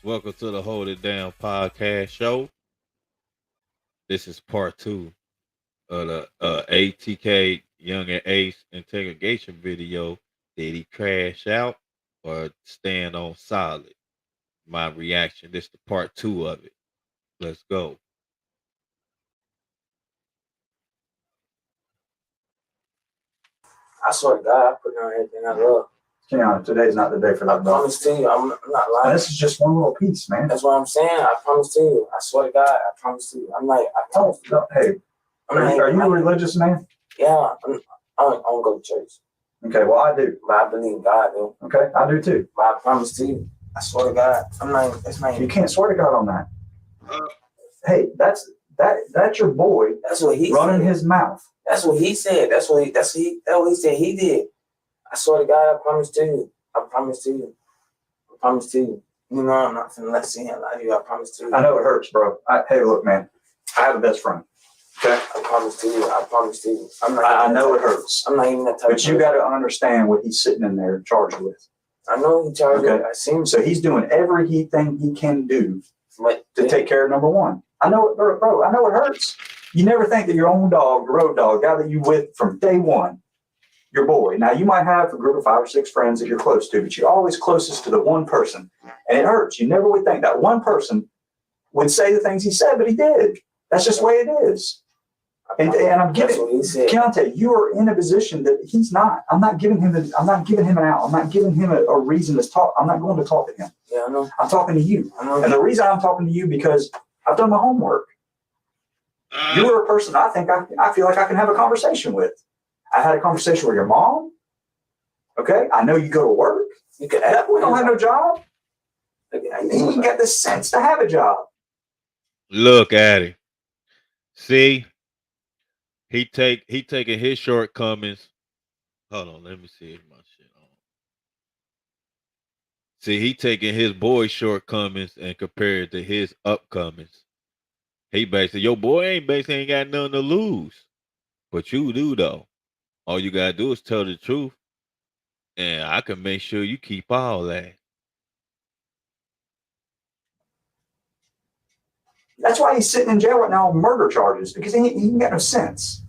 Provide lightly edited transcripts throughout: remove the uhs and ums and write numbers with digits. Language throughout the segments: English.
Welcome to the Hold It Down podcast show. This is part two of the ATK Youngeen Ace interrogation video. Did he crash out or stand on solid? My reaction. This is the part two of it. Let's go. I swear to God, I put down everything I love. Keon, today's not the day for I that, bro. promise to you, I'm not lying. This is just one little piece, man. That's what I'm saying. I promise to you. I swear to God, I promise to you. I promise to you. Hey, are you a religious man? Yeah, I don't go to church. Okay, well, I do. But I believe in God, though. Okay, I do too. But I promise to you. I swear to God, it's not. You can't swear to God on that. Hey, that's your boy. That's what he running said. His mouth. That's what he said. That's what he said he did. I swear to God, I promise to you. I promise to you. I promise to you. You know I'm not finna let see him lie to you. I promise to you. I know it hurts, bro. Hey, look, man. I have a best friend. Okay? I promise to you. I promise to you. I know it hurts. I'm not even that type But you got to understand what he's sitting in there charged with. I know he charged Okay. it. I seen him. So he's doing everything he can do But to take care of number one. I know it, bro. I know it hurts. You never think that your own dog, your road dog, guy that you with from day one, your boy. Now you might have a group of 5 or 6 friends that you're close to, but you're always closest to the one person, and it hurts. You never would think that one person would say the things he said, but he did. That's just the way it is. And I'm giving Keontae, you are in a position that he's not. I'm not giving him an out. I'm not giving him a reason to talk. I'm not going to talk to him. Yeah, I know. I'm talking to you. I know. And the reason I'm talking to you because I've done my homework. You're a person I think I feel like I can have a conversation with. I had a conversation with your mom. Okay, I know you go to work. You can definitely don't have no job. You ain't got the sense to have a job. Look at him. See, he taking his shortcomings. Hold on, let me see if my shit on. See, he taking his boy's shortcomings and compare it to his upcomings. He basically, your boy ain't got nothing to lose. But you do though. All you gotta do is tell the truth. And I can make sure you keep all that. That's why he's sitting in jail right now on murder charges, because he ain't got no sense.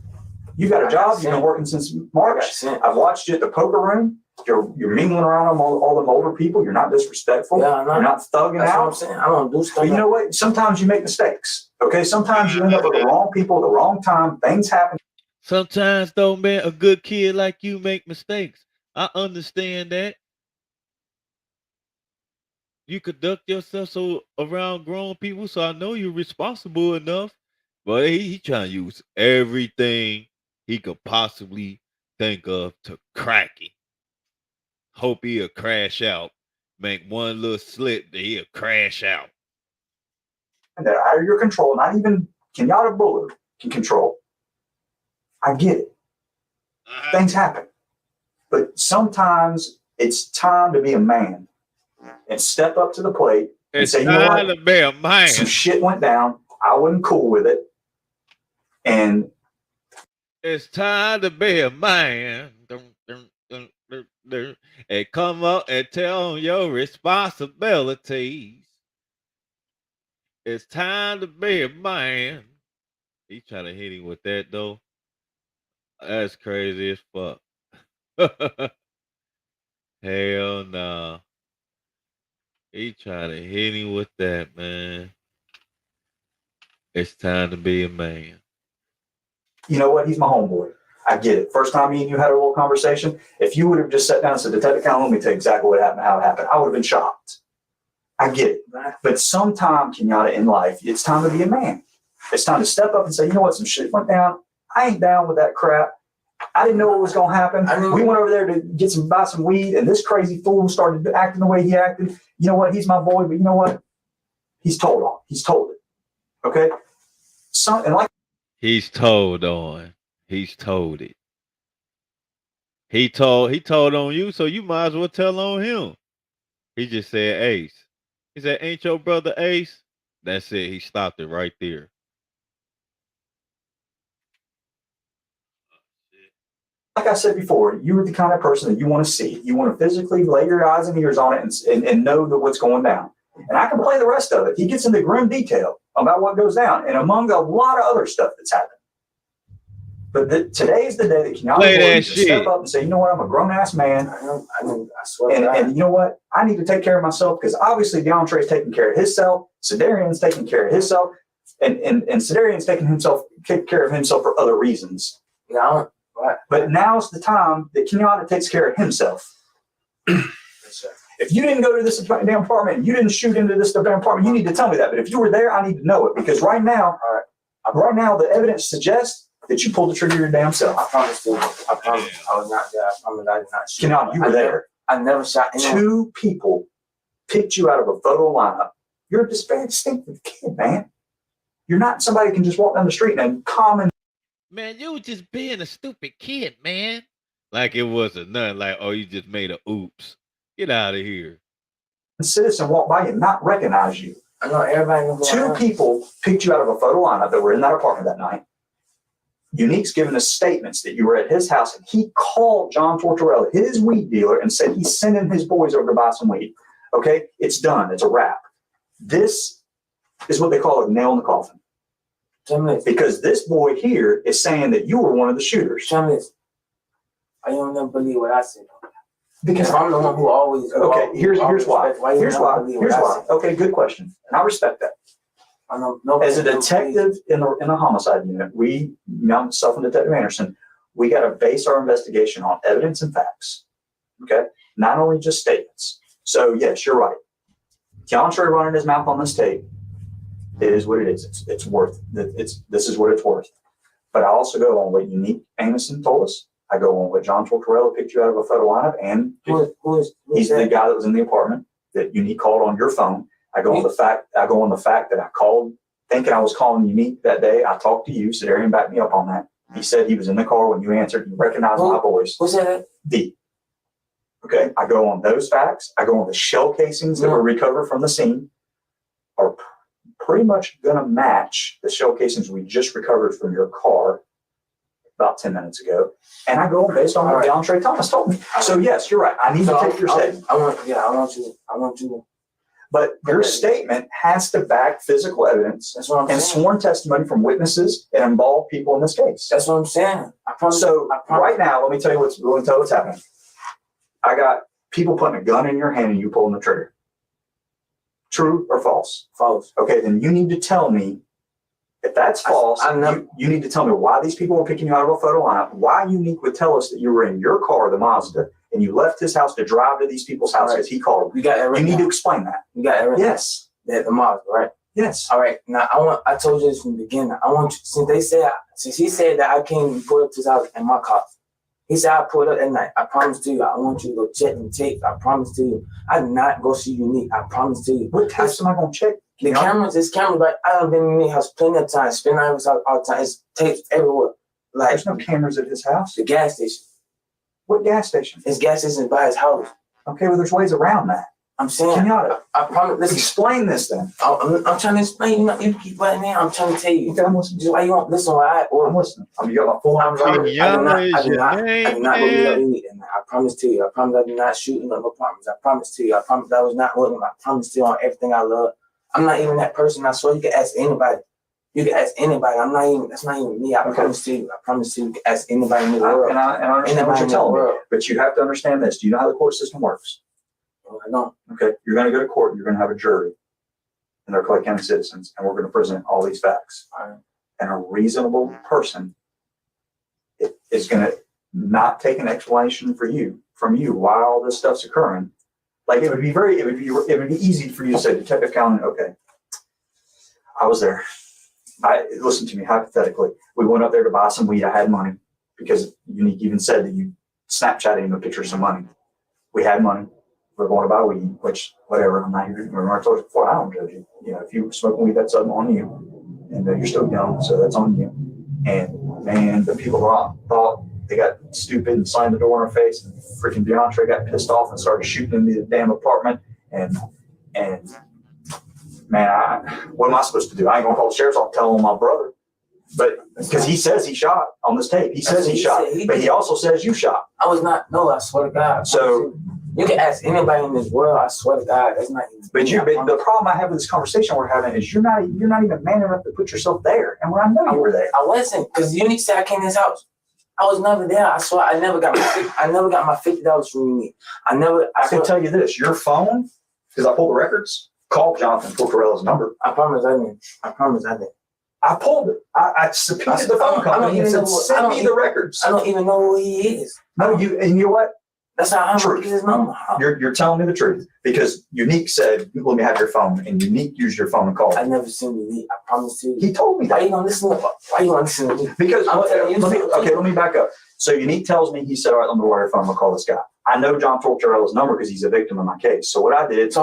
You got a job, you've been working since March. I've watched you at the poker room. You're mingling around all the older people. You're not disrespectful. Yeah, you're not thugging That's out. what I'm saying. I don't do stuff. But you know what? Sometimes you make mistakes. Okay, sometimes you end up with the wrong people at the wrong time. Things happen. Sometimes though, man, a good kid like you make mistakes. I understand that. You conduct yourself so around grown people, so I know you're responsible enough. But he trying to use everything he could possibly think of to crack it. Hope he'll crash out. Make one little slip that he'll crash out. That are out of your control, not even Kenyatta Bullard can control. I get it. Things happen. But sometimes it's time to be a man and step up to the plate and say, you know what? To be a man. Some shit went down. I wasn't cool with it. And it's time to be a man. And come up and tell them your responsibilities. It's time to be a man. He trying to hit him with that though. That's crazy as fuck. Hell no. He trying to hit him with that, man. It's time to be a man. You know what? He's my homeboy. I get it. First time me and you had a little conversation, if you would have just sat down and said, Detective Count, let me tell you exactly what happened, how it happened, I would have been shocked. I get it. But sometime, Kenyatta, in life, it's time to be a man. It's time to step up and say, you know what, some shit went down. I ain't down with that crap. I didn't know what was going to happen. We went over there to buy some weed, and this crazy fool started acting the way he acted. You know what? He's my boy, but you know what? He's told on. He's told it. Okay? He's told on. He's told it. He told on you, so you might as well tell on him. He just said Ace. He said, ain't your brother Ace? That's it. He stopped it right there. Like I said before, you are the kind of person that you want to see. You want to physically lay your eyes and ears on it and know that what's going down. And I can play the rest of it. He gets into grim detail about what goes down, and among a lot of other stuff that's happened. But today is the day that Keanu can step up and say, you know what, I'm a grown-ass man. I swear and you know what? I need to take care of myself because obviously DeAndre's taking care of himself. Sedarian's taking care of himself. And Sedarian's taking care of himself for other reasons. Yeah, right. But now's the time that Kenyatta takes care of himself. If you didn't go to this damn apartment, you didn't shoot into this damn apartment, you need to tell me that. But if you were there, I need to know it because right now, the evidence suggests that you pulled the trigger your damn self. I promise you. I promise. I was not there. I promise I did not shoot. Kenyatta, you were there. I never shot anyone. 2 people picked you out of a photo lineup. You're a distinctive kid, man. You're not somebody who can just walk down the street and common. Man, you were just being a stupid kid, man. Like it wasn't nothing. Like, oh, you just made a oops. Get out of here. Citizen walk by you and not recognize you. I know everybody knows. 2 people picked you out of a photo lineup that were in that apartment that night. Unique's given us statements that you were at his house and he called John Tortorella, his weed dealer, and said he's sending his boys over to buy some weed. Okay? It's done. It's a wrap. This is what they call a nail in the coffin. Because this boy here is saying that you were one of the shooters. I don't never believe what I said. Because I'm the one who always. Okay, here's why. Here's why. Okay, good question. And I respect that. As a detective in the homicide unit, myself and Detective Anderson, we got to base our investigation on evidence and facts. Okay? Not only just statements. So, yes, you're right. Keandre running his mouth on this tape is what it is. It's worth. This is what it's worth. But I also go on what Unique Anderson told us. I go on what John Tortorella picked you out of a photo lineup, and he's the guy that was in the apartment that Unique called on your phone. I go on the fact that I called thinking I was calling Unique that day. I talked to you. Sedarian backed me up on that. He said he was in the car when you answered. You recognized my voice. What's that? D. Okay. I go on those facts. I go on the shell casings that were recovered from the scene are pretty much going to match the shell casings we just recovered from your car about 10 minutes ago. And I go on based on what DeAndre Thomas told me. So yes, you're right. I need to take your statement. I want you. But your statement has to back physical evidence and sworn testimony from witnesses and involved people in this case. That's what I'm saying. Right now, let me tell you what's happening. I got people putting a gun in your hand and you pulling the trigger. True or false? False. Okay, then you need to tell me if that's false. You need to tell me why these people were picking you out of a photo lineup. Why Unique would tell us that you were in your car, the Mazda, and you left his house to drive to these people's house because he called. You got everything. You need to explain that. You got everything. Yes. The Mazda, right? Yes. All right. Now I told you this from the beginning. I want you, since he said that I came and pulled up to his house in my car. He said I pulled up at night. I promise to you. I want you to go check the tapes. I promise to you. I did not go see Unique. I promise to you. What tapes am I gonna check? The cameras, but I have been in Unique house plenty of times. Spend hours all the time. It's tapes everywhere. Like there's no cameras at his house. The gas station. What gas station? His gas station is by his house. Okay, well there's ways around that. I'm saying. Kenyatta, I promise. Listen, explain this then. I'm trying to explain. You keep letting me. I'm trying to tell you. Okay, I'm listening. Just why you won't listen? I'm listening. You got my full arms on. I did not believe in that. I promise to you. I promise I did not shoot in no apartments. I promise to you. I promise that was not one of them. I promise to you on everything I love. I'm not even that person. I swear you can ask anybody. You can ask anybody. That's not even me. I promise to you. I promise to you. You can ask anybody in the world. And I understand what you're telling me. But you have to understand this. Do you know how the court system works? No, I don't. Okay. You're going to go to court. You're going to have a jury. And they're Clay County citizens. And we're going to present all these facts. Right. And a reasonable person is going to not take an explanation from you while all this stuff's occurring. Like it would be easy for you to say, Detective Callan, okay, I was there. Listen to me, hypothetically. We went up there to buy some weed. I had money because Unique even said that you Snapchatted him a picture of some money. We had money. We're going to buy weed, which, whatever. I'm not here. Remember I told you before, I don't judge you. You know, if you were smoking weed, that's on you. And you're still young, so that's on you. And man, the people thought they got stupid and slammed the door in our face. And freaking DeAndre got pissed off and started shooting in the damn apartment. And man, what am I supposed to do? I ain't gonna call the sheriff's. I'll tell my brother. But because he says he shot on this tape, he says he shot, but he also says you shot. I was not. No, I swear to God. So You can ask anybody in this world. I swear to God, that's not even. But the problem I have with this conversation we're having is you're not even man enough to put yourself there. And when I know you were there, I wasn't, because Unique said I came to his house. I was never there. I swear, I never got my $50 from Unique. I can tell you this: your phone, because I pulled the records, called Jonathan Tortorella's number. I promise I didn't. I pulled it. I subpoenaed the phone company and said, send me the records. I don't even know who he is. No, and you know what? That's how I'm going to get his number. You're telling me the truth because Unique said, let me have your phone, and Unique used your phone and called. I never seen Unique. I promise you. He told me that. Why you gonna listen to me? Because let me back up. So Unique tells me, he said, all right, let me wire your phone, I'm gonna call this guy. I know John Tortorella's number because he's a victim in my case. So what I did is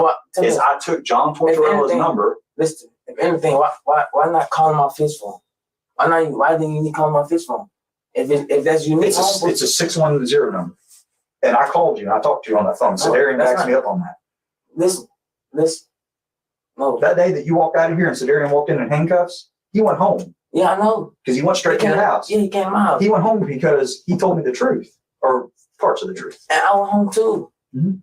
I took John Tortorella's number. Listen, if anything, why not call him off his phone? Why didn't you call him off his phone? If that's Unique, it's a 610 number. And I called you and I talked to you on that phone. So Darian backs me up on that. Listen. No. That day that you walked out of here and Darian walked in handcuffs, he went home. Yeah, I know. Because he went straight to your house. Yeah, he came to my house. He went home because he told me the truth, or parts of the truth. And I went home too. Mm-hmm.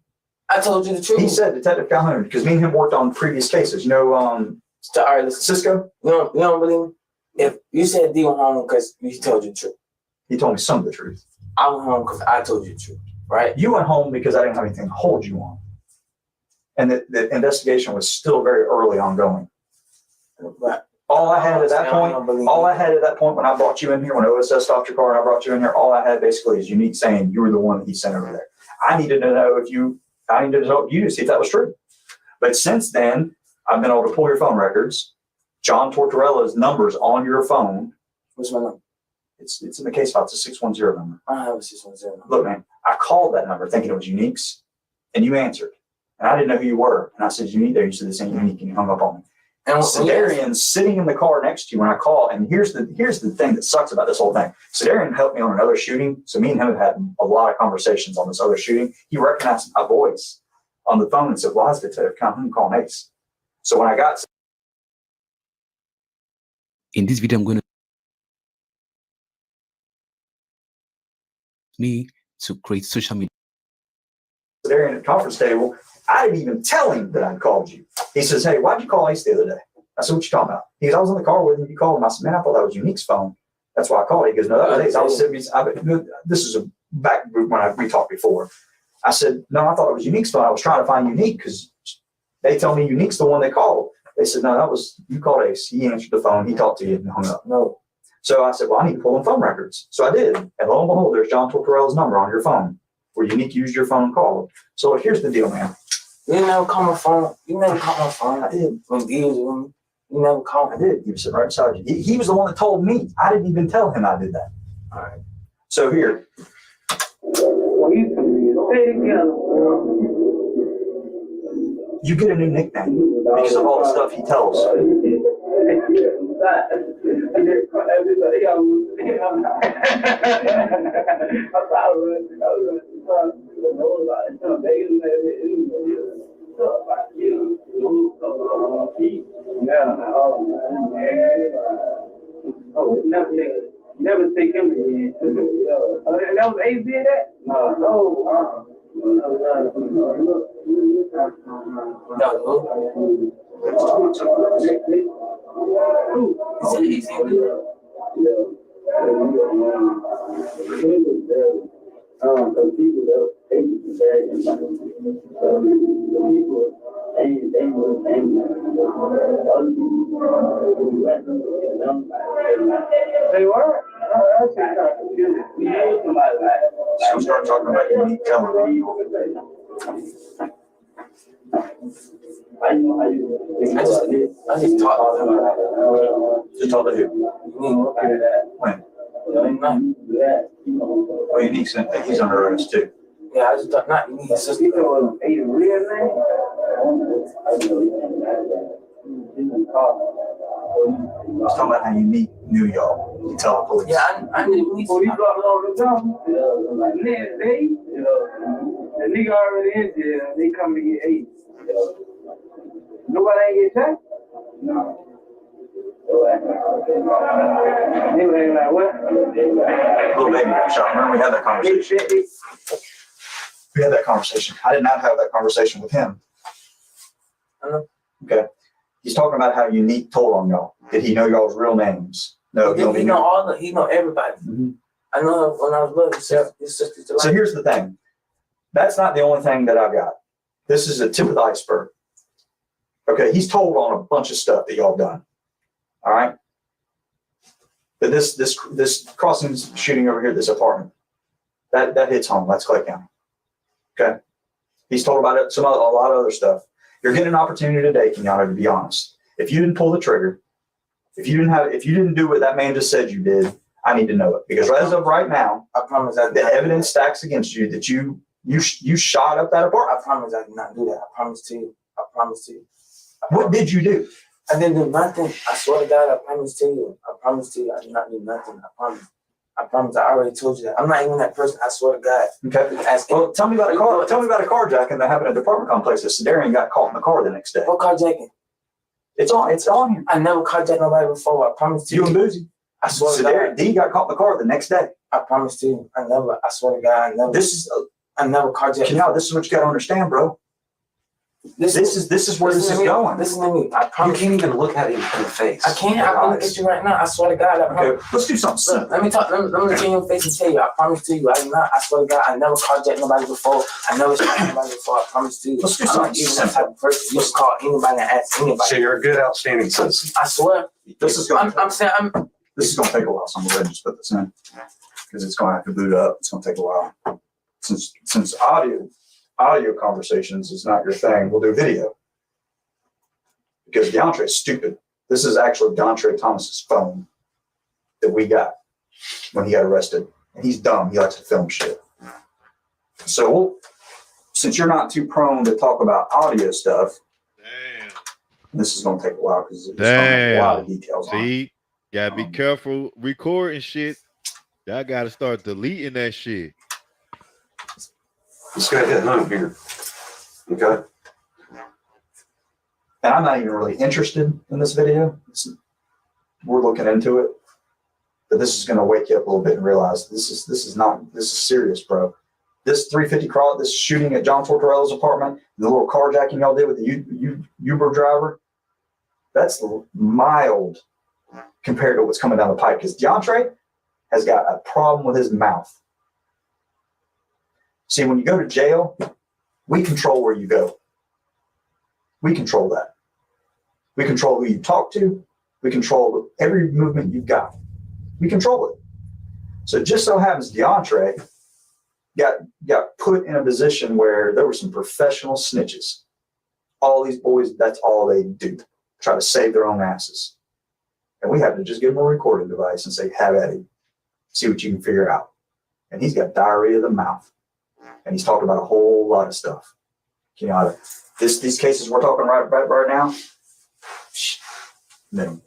I told you the truth. He said, Detective Calhoun, because me and him worked on previous cases. You know, all right, listen. Cisco? You don't believe me? If you said D went home because he told you the truth. He told me some of the truth. I went home because I told you the truth. Right? You went home because I didn't have anything to hold you on. And the investigation was still very early ongoing. But all I had at that point when I brought you in here, when OSS stopped your car and I brought you in here, all I had basically is Unique saying you were the one that he sent over there. I needed to know you to see if that was true. But since then, I've been able to pull your phone records. John Tortorella's number's on your phone. What's my number? It's in the case file. It's a 610 number. I don't have a 610 number. Look, man, I called that number thinking it was Unique's, and you answered. And I didn't know who you were. And I said, Unique there. You said this ain't Unique, and you hung up on me. And Darian's sitting in the car next to you when I call. And here's the thing that sucks about this whole thing. Darian helped me on another shooting. So me and him have had a lot of conversations on this other shooting. He recognized my voice on the phone and said, why is Detective Calhoun calling Ace? So when I got... In this video, I'm going to create social media. Darian at the conference table, I didn't even tell him that I'd called you. He says, hey, why'd you call Ace the other day? I said, what you talking about? He goes, I was in the car with him. You called him. I said, man, I thought that was Unique's phone. That's why I called. He goes, no, that was Ace. I was sitting, this is back when we talked before. I said, no, I thought it was Unique's phone. I was trying to find Unique because they tell me Unique's the one they called. They said, no, that was, you called Ace. He answered the phone. He talked to you and hung up. No. So I said, well, I need to pull them phone records. So I did. And lo and behold, there's John Tortorella's number on your phone where Unique used your phone and called. So here's the deal, man. You never call my phone. You never call my phone. I did. When D was with me, you never called. I did. He was sitting right beside you. He was the one that told me. I didn't even tell him I did that. All right. So here. You get a new nickname because of all the stuff he tells. Never take him again. That was Ace did that? No. They were? So start talking about Unique telling me. I just talked to him. Just talk to who? When? Oh, Unique said that he's under arrest too. Yeah, I just thought not Unique. It's just A real name? He's talking about how Unique knew y'all. You tell the police. Yeah, I knew Unique. When you got on the jump, the nigga already in there, they come to get Ace. Nobody ain't get shot? No. They were like, what? Little baby got shot. Remember we had that conversation. We had that conversation. I did not have that conversation with him. I know. Okay. He's talking about how Unique told on y'all. Did he know y'all's real names? No, he know everybody. Mm-hmm. I know when I was little, his sister's the So here's the thing. That's not the only thing that I've got. This is a tip of the iceberg. Okay, he's told on a bunch of stuff that y'all done. All right. But this crossing shooting over here, this apartment, that hits home. That's Clay County. Okay. He's told about it, a lot of other stuff. You're getting an opportunity today, Kenyatta, to be honest. If you didn't pull the trigger, if you didn't do what that man just said you did, I need to know it. Because as of right now, I promise that the evidence stacks against you that you shot up that apartment. I promise I did not do that. I promise to you. I promise to you. What did you do? I didn't do nothing. I swear to God, I promise to you. I promise to you. I did not do nothing. I promise. I promise. I already told you that. I'm not even that person. I swear to God. Okay. Well, tell me about a car. Tell me about a carjacking that happened at the apartment complex. That Sedarian got caught in the car the next day. What carjacking? It's on here. I never carjacked nobody before. I promise to you. You and Boozy. I swear to Sedarian God. D got caught in the car the next day. I promise to you. I swear to God. I never carjacked. Now, this is what you got to understand, bro. This is where this is going. Listen to me. I You promise. can't even look at him in the face. I can't. I can look at you right now. I swear to God. I promise. Okay, let's do something Look, simple. let me talk. Let me look in your face and tell you. I promise to you. I swear to God. I never carjacked nobody before. I never shot anybody before. I promise to you. Let's do I'm something not even that simple. type of person. You just call anybody and ask anybody. So you're a good, outstanding citizen. I swear. This is going. I'm saying. This is going to take a while, so I'm going to just put this in because it's going to have to boot up. It's going to take a while. Since audio conversations is not your thing, we'll do video. Because DeAndre's stupid. This is actually DeAndre Thomas's phone that we got when he got arrested. And he's dumb. He likes to film shit. So since you're not too prone to talk about audio stuff, Damn. this is going to take a while because it's going to have a lot of details on it. See, gotta be careful recording shit. Y'all gotta start deleting that shit. Let's go hit home here. Okay. And I'm not even really interested in this video. We're looking into it, but this is going to wake you up a little bit and realize this is serious, bro. This 350 crawl, this shooting at John Tortorella's apartment, the little carjacking y'all did with the Uber driver, that's mild compared to what's coming down the pipe. Because DeAndre has got a problem with his mouth. See, when you go to jail, we control where you go. We control that. We control who you talk to. We control every movement you've got. We control it. So it just so happens DeAndre got put in a position where there were some professional snitches. All these boys, that's all they do. Try to save their own asses. And we have to just give them a recording device and say, have at it. See what you can figure out. And he's got diarrhea of the mouth. And he's talking about a whole lot of stuff. You know, these cases we're talking right now, then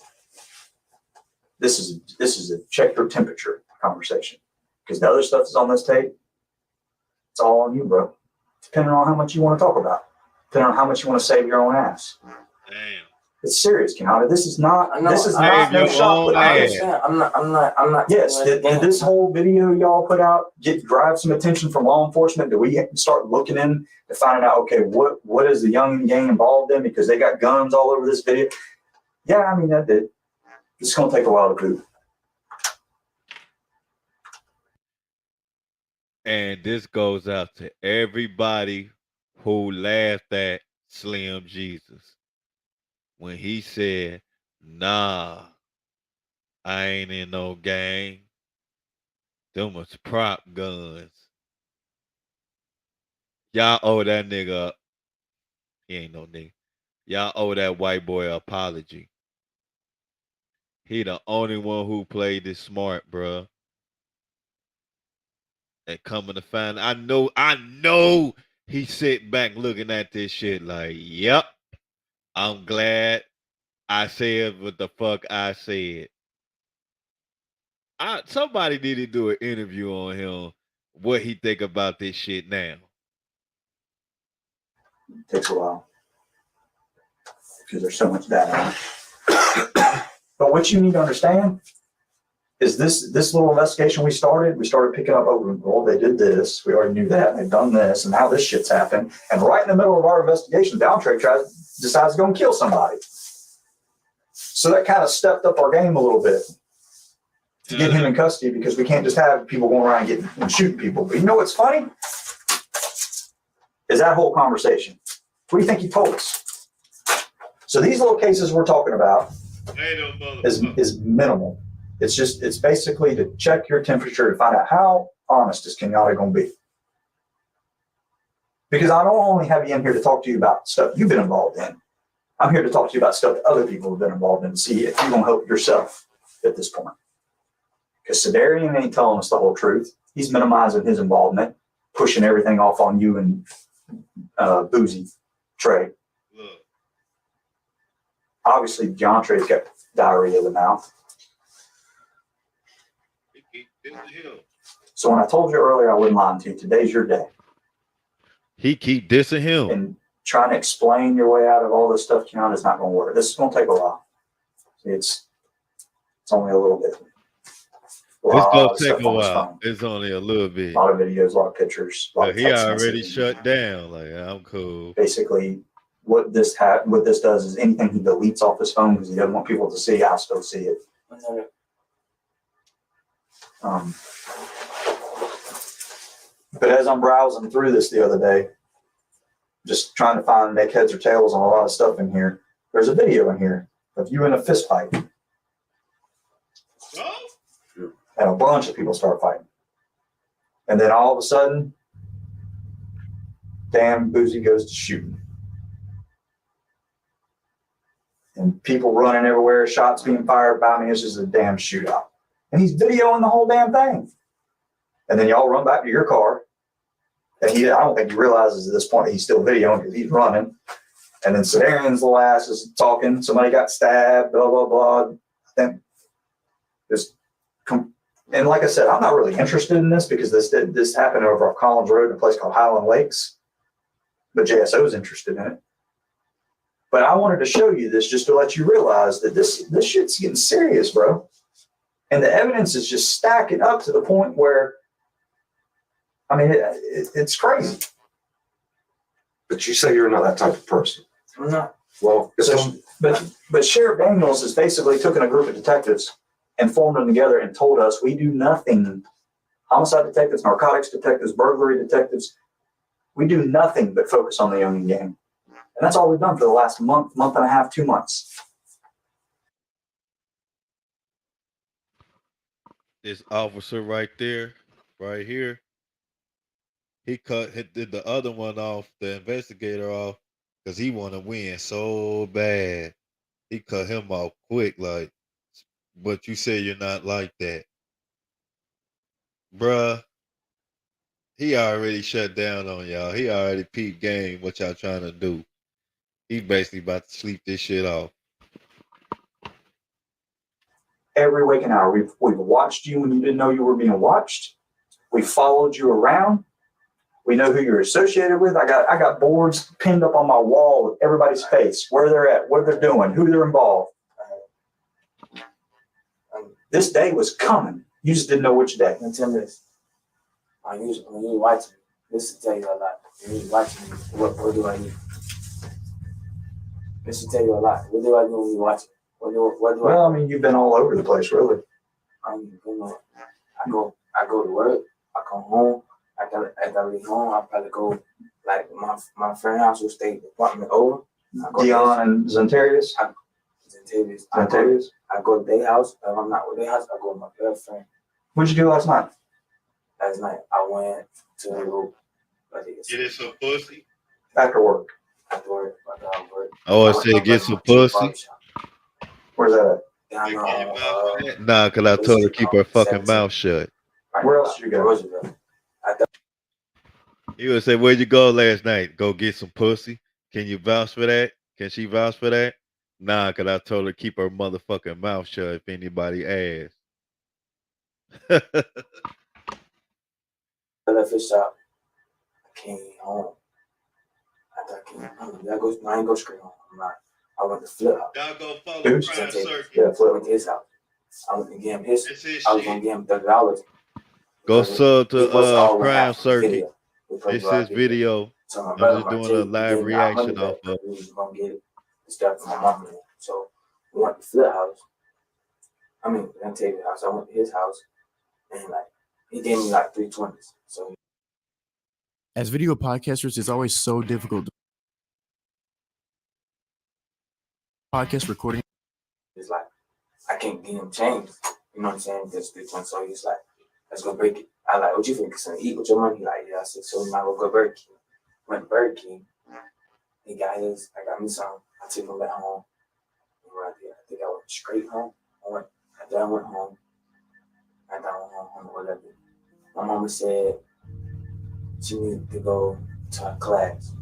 this is a check your temperature conversation. Because the other stuff is on this tape. It's all on you, bro. Depending on how much you want to talk about. Depending on how much you want to save your own ass. Damn. It's serious, Kenyatta. This is not no your shot. own ass. I'm not. Yes, did this whole video y'all put out drive some attention from law enforcement? Do we start looking in to finding out, okay, what is the Youngeen gang involved in? Because they got guns all over this video. Yeah, I mean, that did. It's going to take a while to boot. And this goes out to everybody who laughed at Slim Jesus when he said, nah, I ain't in no gang. Them was prop guns. Y'all owe that nigga, he ain't no nigga. Y'all owe that white boy an apology. He the only one who played this smart, bruh. And coming to find, I know he sit back looking at this shit like, yep, I'm glad I said what the fuck I said. Somebody need to do an interview on him, what he think about this shit now. It takes a while. Because there's so much data on it. But what you need to understand is this little investigation we started picking up, oh, well, they did this. We already knew that. They've done this, and now this shit's happened. And right in the middle of our investigation, Downtrade decides to go and kill somebody. So that kind of stepped up our game a little bit to get him in custody, because we can't just have people going around getting and shooting people. But you know what's funny? Is that whole conversation. What do you think he told us? So these little cases we're talking about is minimal. It's basically to check your temperature to find out how honest is Kenyatta going to be. Because I don't only have you in here to talk to you about stuff you've been involved in. I'm here to talk to you about stuff that other people have been involved in, to see if you're going to help yourself at this point. Because Sedarian ain't telling us the whole truth. He's minimizing his involvement, pushing everything off on you and Boozy Trey. Obviously, John Trey's got diarrhea of the mouth. So when I told you earlier I wouldn't lie to you, today's your day. He keep dissing him. And trying to explain your way out of all this stuff, Keon, is not going to work. This is going to take a while. It's only a little bit. It's going to take a while. It's only a little bit. A lot of videos, a lot of pictures. A lot of he already shut down. Like, I'm cool. Basically, what this does is anything he deletes off his phone because he doesn't want people to see, I'll still see it. But as I'm browsing through this the other day, just trying to make heads or tails on a lot of stuff in here, there's a video in here of you in a fist fight. And a bunch of people start fighting. And then all of a sudden, damn Boozy goes to shooting. And people running everywhere, shots being fired by me. It's just a damn shootout. And he's videoing the whole damn thing. And then y'all run back to your car. And I don't think he realizes at this point that he's still videoing because he's running. And then Sedarian's the last is talking. Somebody got stabbed, blah, blah, blah. I think and like I said, I'm not really interested in this because this happened over off Collins Road in a place called Highland Lakes. But JSO is interested in it. But I wanted to show you this just to let you realize that this shit's getting serious, bro. And the evidence is just stacking up to the point where, I mean, it's crazy. But you say you're not that type of person. I'm not. Well, but Sheriff Daniels has basically taken a group of detectives and formed them together and told us we do nothing. Homicide detectives, narcotics detectives, burglary detectives, we do nothing but focus on the Youngeen gang. And that's all we've done for the last month and a half, 2 months. This officer right there, right here, he did the other one off, the investigator off, because he want to win so bad. He cut him off quick, like, but you say you're not like that. Bruh, he already shut down on y'all. He already peeped game what y'all trying to do. He basically about to sleep this shit off. Every waking hour, we've watched you when you didn't know you were being watched. We followed you around. We know who you're associated with. I got boards pinned up on my wall with everybody's face, where they're at, what they're doing, who they're involved. This day was coming. You just didn't know which day. And tell me this. When you watching, this will tell you a lot. When you watching me, what do I need? This will tell you a lot. What do I do when you watching? Well, I mean, you've been all over the place, really. I go to work. I come home. After I leave home, I probably go like my friend house will stay the apartment over. Dion and Zentarius. Zentarius. I go to their house. If I'm not with their house, I go with my girlfriend. What'd you do last night? Last night I went to the room. Get some pussy. After work. After work. Oh, I said get some pussy. Where's that at? Nah, because I told her to keep her fucking mouth shut. Where else did you go? He would say, where'd you go last night? Go get some pussy. Can you vouch for that? Can she vouch for that? Nah, because I told her to keep her motherfucking mouth shut if anybody asks. I left the shop. I came home. After I came home, I ain't go straight home. I went to Flip house. Y'all go follow Who's? Prime Circuit. Yeah, Flip. Went to his house. I went to give him his. This is I was gonna give him $30. Go sub We supposed to to all went Crime out for the Circuit. video. We supposed This to is video. So my I'm brother, just my doing a Jake, he live gave me our money reaction back off of. because we was gonna get it and stuff from my mom. So we went to Flip house. I mean, I'm telling you house. I went to his house and like he gave me like 320s. So As video podcasters, it's always so difficult. Podcast recording. it's like I can't give him change. You know what I'm saying? Just 320. So he's like, let's go break it. I like, what you think? Something to eat with your money? He like, yeah. I said, so we might go Burger King. Went to Burger King. He got his. I got me some. I took him back home. Right there. I think I went straight home. After I went home. After I went home, whatever. My mama said she needed to go to her class.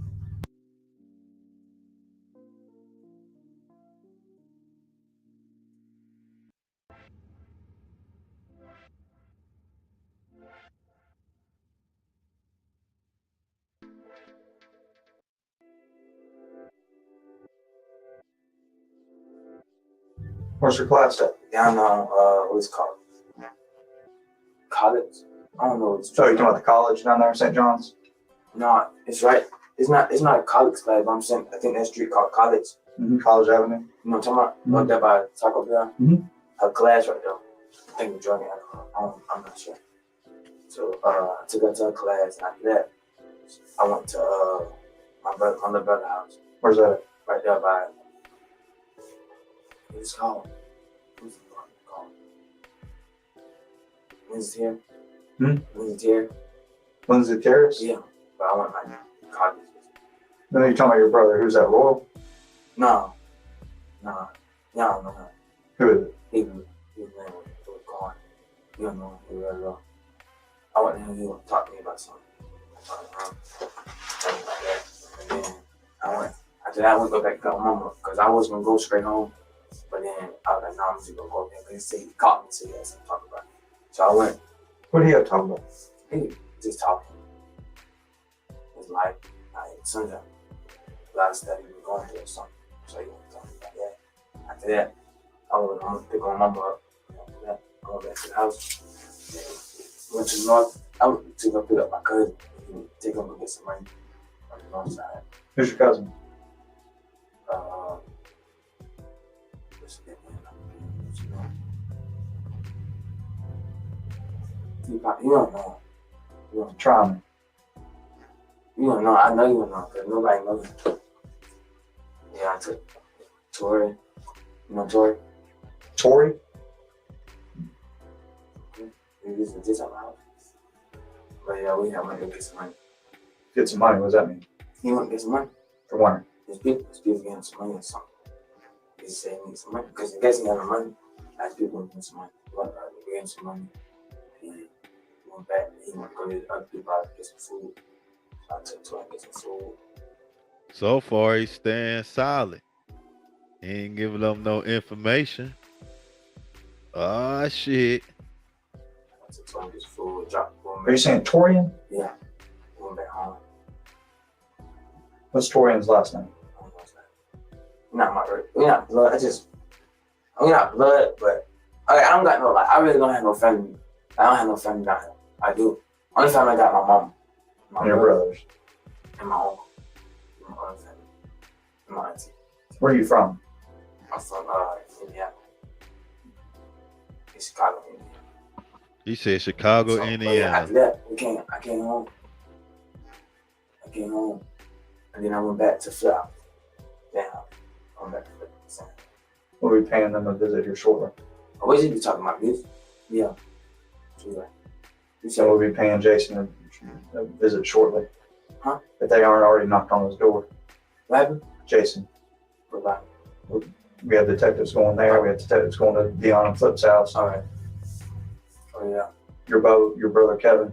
Where's your class at? Down on what's it called? College? I don't know what it's So you're talking about the college down there in St. John's? No, it's right. It's not a college class, but I'm saying I think that street called College. Mm-hmm. College Avenue. You know what I'm talking about? Right there by Taco Bell. Mhm. Her class right there. I think we're joining I'm not sure. So I took her to her class, and after that, I went to my little brother's house. Where's that at? Right there by what's it called? What's it called? Wednesday here? Hmm? Wednesday here? Lindsay Terrace? Yeah. But I went like college. Then you're talking about your brother. Who's that, Royal? No. Yeah, I don't know him. Who is it? He was gone. You don't know him very well. I went to him, he would talk to me about something. Something like that. And then after that, I went to go back to my mama because I was going to go straight home. But then I was like, no, I'm just going to go there. Because he caught me, so he had something to talk about. So I went, What do you have to talk about? he just talking. His life, like, something, a lot of stuff he was going through or something. So he went talking about that. After that, I'm gonna pick my mama up. After that, I went back to the house. Went to the north. I went to go pick up my cousin. Take him to get some money on the north side. Who's your cousin? What's his name? You don't know. You don't, Try me. you don't know. I know you don't know because nobody knows him. Yeah, I took Tori. You know Tori? Tori? We used to just at my house. But yeah, we had money to get some money. Get some money. What does that mean? He went to get some money. For winter. His people gave him some money or something. He said he needs some money because I guess he had no money. His people gave him some money. We gave him some money. He went back. He went to go to other people out to get some food. So I took Tori to get some food. So far, he's staying solid. He ain't giving them no information. Ah, shit. I took Tori to get some food. Dropped the Are you saying Torian? Yeah. Went back home. What's Torian's last name? I don't know what's that. We're not blood. We're not blood, but I don't got no, like, I really don't have no family. I don't have no family down here. I do. Only family I got my mom. My And your brother, brothers. and my uncle. My other family. And my auntie. Where are you from? I'm from Indiana. In Chicago, Indiana. He said Chicago, So, but yeah, Indiana. after that, I came home. And then I went back to Flip. Then I went back to Flip. We'll be paying them a visit here shortly. I wish you'd be talking about music. Yeah. You So said, we'll be paying Jason a visit shortly. Huh? If they aren't already knocked on his door. what happened? Jason. Goodbye. We have detectives going there. We have detectives going to Dion and Flip's house. All right. Oh, yeah. Your brother Kevin.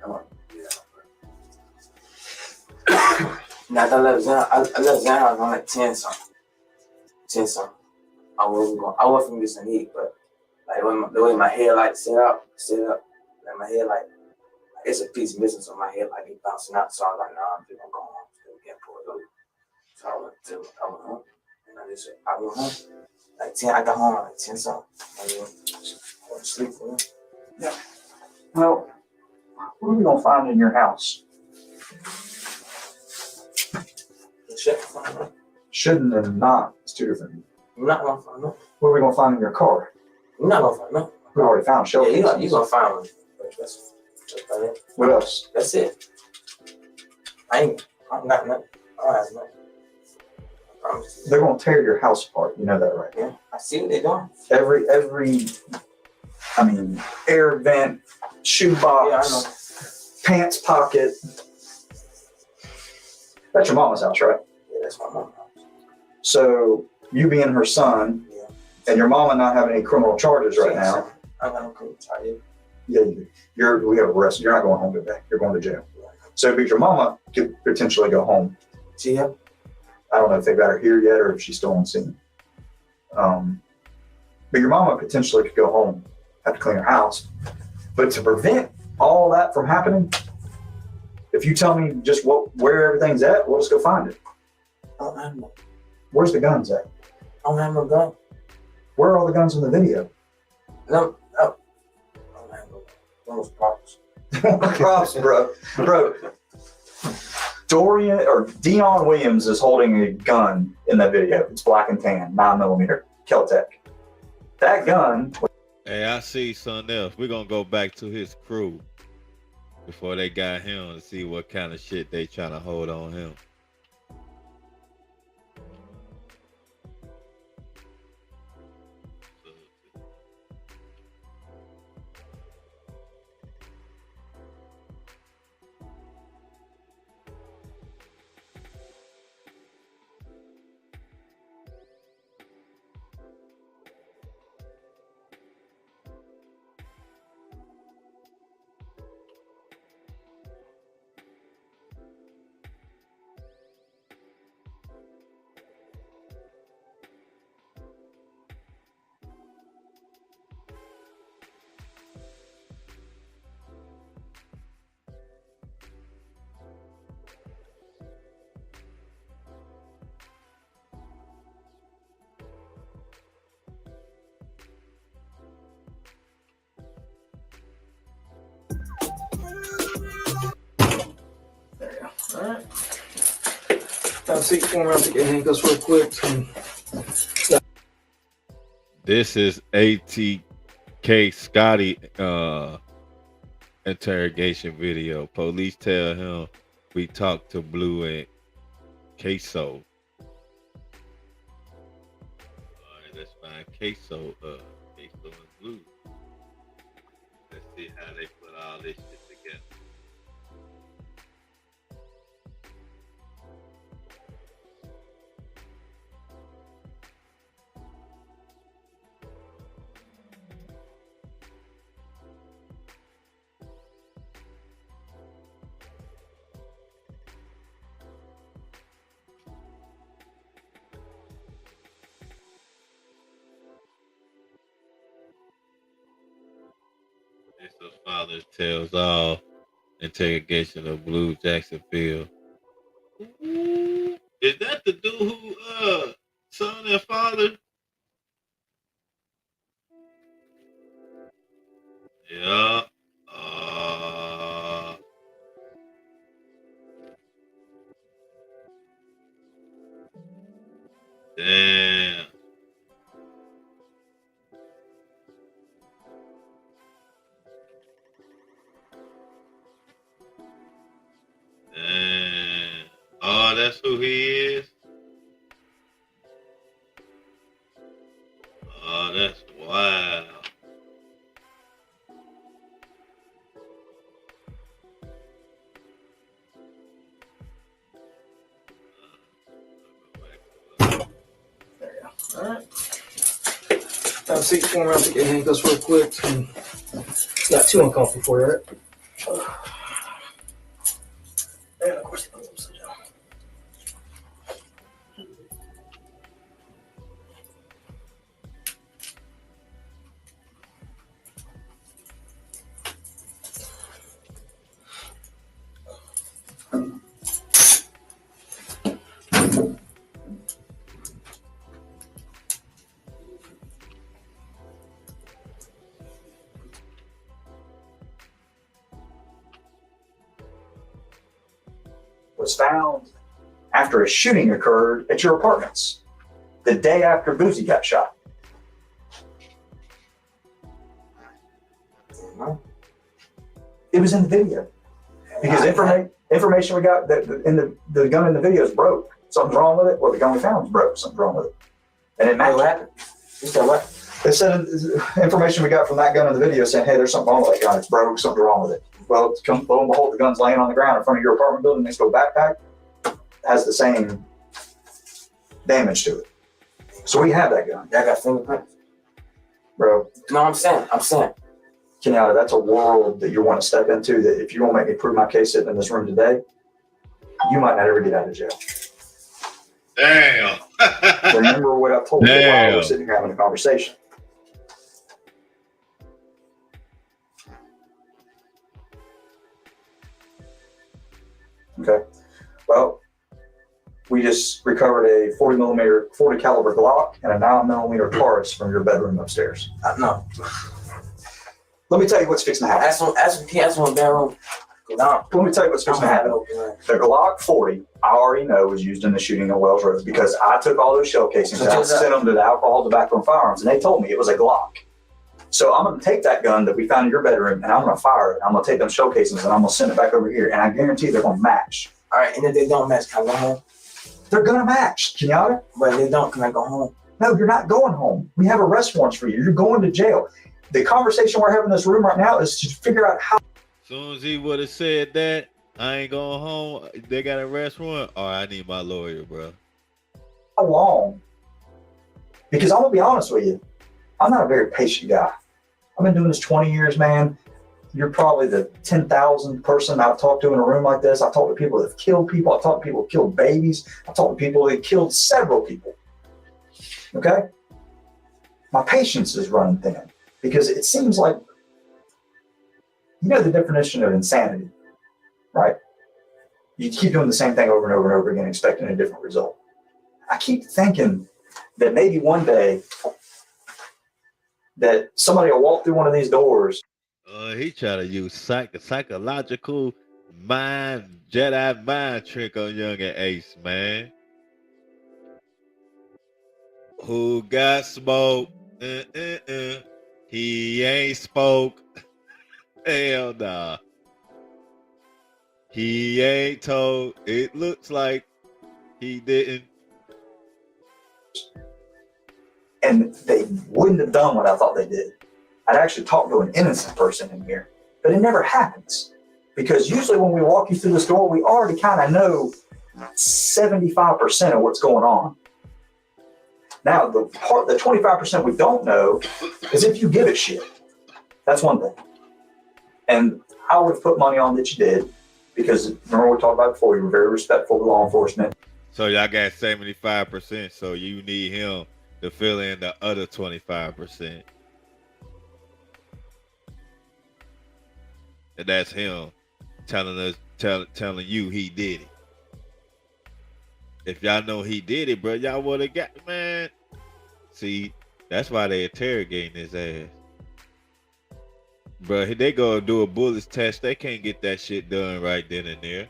Come on. Yeah. Now, I left Zen house on like 10 something. 10 something. I wasn't going to get some eat, but like the way my headlight set up, like my headlight, it's a piece missing, so my headlight be bouncing out. So I was like, nah, I'm just going to go home. Still getting pulled over. So I went home. And I went home. Like 10, I got home at like 10 something. Going to sleep for them. Well, what are we gonna find in your house? Shit. Shouldn't and not. It's two different. I'm not gonna find no. What are we gonna find in your car? I'm not gonna find no. We already found Yeah, shell you casings. gonna find one. That's about it. What else? That's it. I'm not nothing. I don't have nothing. I promise you. They're gonna tear your house apart. You know that, right? Yeah, I see what they're doing. Every, I mean, air vent, shoebox, Yeah, I know. pants pocket. That's your mama's house, right? Yeah, that's my mom. So you being her son, Yeah. and your mama not having any criminal charges right now. I got no criminal charges. Yeah, we have arrested. You're not going home today. You're going to jail. So because your mama could potentially go home. See ya. I don't know if they got her here yet or if she's still on scene. But your mama potentially could go home, have to clean her house. But to prevent all that from happening, if you tell me just where everything's at, we'll just go find it. I don't have no. Where's the guns at? I don't have no gun. Where are all the guns in the video? No. I don't have no. Those props. Props, bro. Dorian or Dion Williams is holding a gun in that video. It's black and tan, 9mm Keltec. That gun. Hey, I see something else. We're gonna go back to his crew before they got him to see what kind of shit they trying to hold on him. Alright. Have a seat for me. I'll take your handcuffs real quick. This is ATK Scotty interrogation video. Police tell him we talked to Blue and Queso. Alright, let's find Queso, Queso and Blue. Let's see how they put all this shit together. This is father tells all interrogation of Blue Jacksonville. Is that the dude who son and father? Yeah. Damn. Damn. Oh, that's who he is? Oh, that's wild. Alright. Have a seat for me. I'll take your handcuffs real quick. Not too uncomfortable for you, right? And of course, put them upside down. found after a shooting occurred at your apartments the day after Boozy got shot. It was in the video. Because information we got that in the gun in the video is broke. Something's wrong with it, or the gun we found is broke. Something's wrong with it. And it matched. You said what? They said information we got from that gun in the video saying, hey, there's something wrong with that gun. It's broke. Something wrong with it. Well, lo and behold, the gun's laying on the ground in front of your apartment building next to a backpack. Has the same damage to it. So we have that gun. Y'all got fingerprints? Bro. No, I'm saying. Kenyatta, that's a world that you want to step into that if you won't make me prove my case sitting in this room today, you might not ever get out of jail. Damn. Remember what I told you while we were sitting here having a conversation. Okay. Well, we just recovered a 40 caliber Glock and a 9mm Taurus from your bedroom upstairs. No. Let me tell you what's fixing to happen. That's one bedroom. Let me tell you what's fixing to happen. The Glock 40, I already know was used in the shooting at Wells Road because I took all those shell casings and I sent them to the alcohol, tobacco, and firearms, and they told me it was a Glock. So I'm going to take that gun that we found in your bedroom and I'm going to fire it. I'm going to take them shell casings and I'm going to send it back over here, and I guarantee they're going to match. All right, and if they don't match, can I go home? They're going to match, Kenyatta. But if they don't, can I go home? No, you're not going home. We have arrest warrants for you. You're going to jail. The conversation we're having in this room right now is to figure out how. Soon as he would have said that, I ain't going home. They got an arrest warrant. Oh, I need my lawyer, bro. How long? Because I'm gonna be honest with you, I'm not a very patient guy. I've been doing this 20 years, man. You're probably the 10,000th person I've talked to in a room like this. I've talked to people that have killed people. I've talked to people who killed babies. I've talked to people that killed several people. Okay? My patience is running thin because it seems like, you know, the definition of insanity, right? You keep doing the same thing over and over and over again, expecting a different result. I keep thinking that maybe one day that somebody will walk through one of these doors. He try to use psychological Jedi mind trick on Youngeen Ace, man. Who got smoked? He ain't spoke. Hell nah. He ain't told. It looks like he didn't. And they wouldn't have done what I thought they did. I'd actually talked to an innocent person in here, but it never happens. Because usually when we walk you through this door, we already kind of know 75% of what's going on. Now, the 25% we don't know is if you give a shit. That's one thing. And I would have put money on that you did, because remember we talked about before, you were very respectful to law enforcement. So y'all got 75%, so you need him to fill in the other 25%. And that's him telling you he did it. If y'all know he did it, bro, y'all would have got, man. See, that's why they interrogating his ass. Bro, they go do a bullets test. They can't get that shit done right then and there.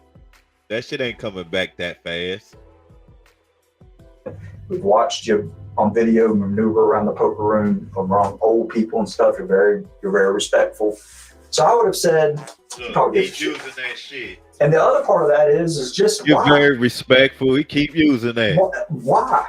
That shit ain't coming back that fast. We've watched you on video maneuver around the poker room around old people and stuff. You're very respectful. So I would have said, look, he's using that shit. And the other part of that is just you're why? Very respectful. He keep using that. Why?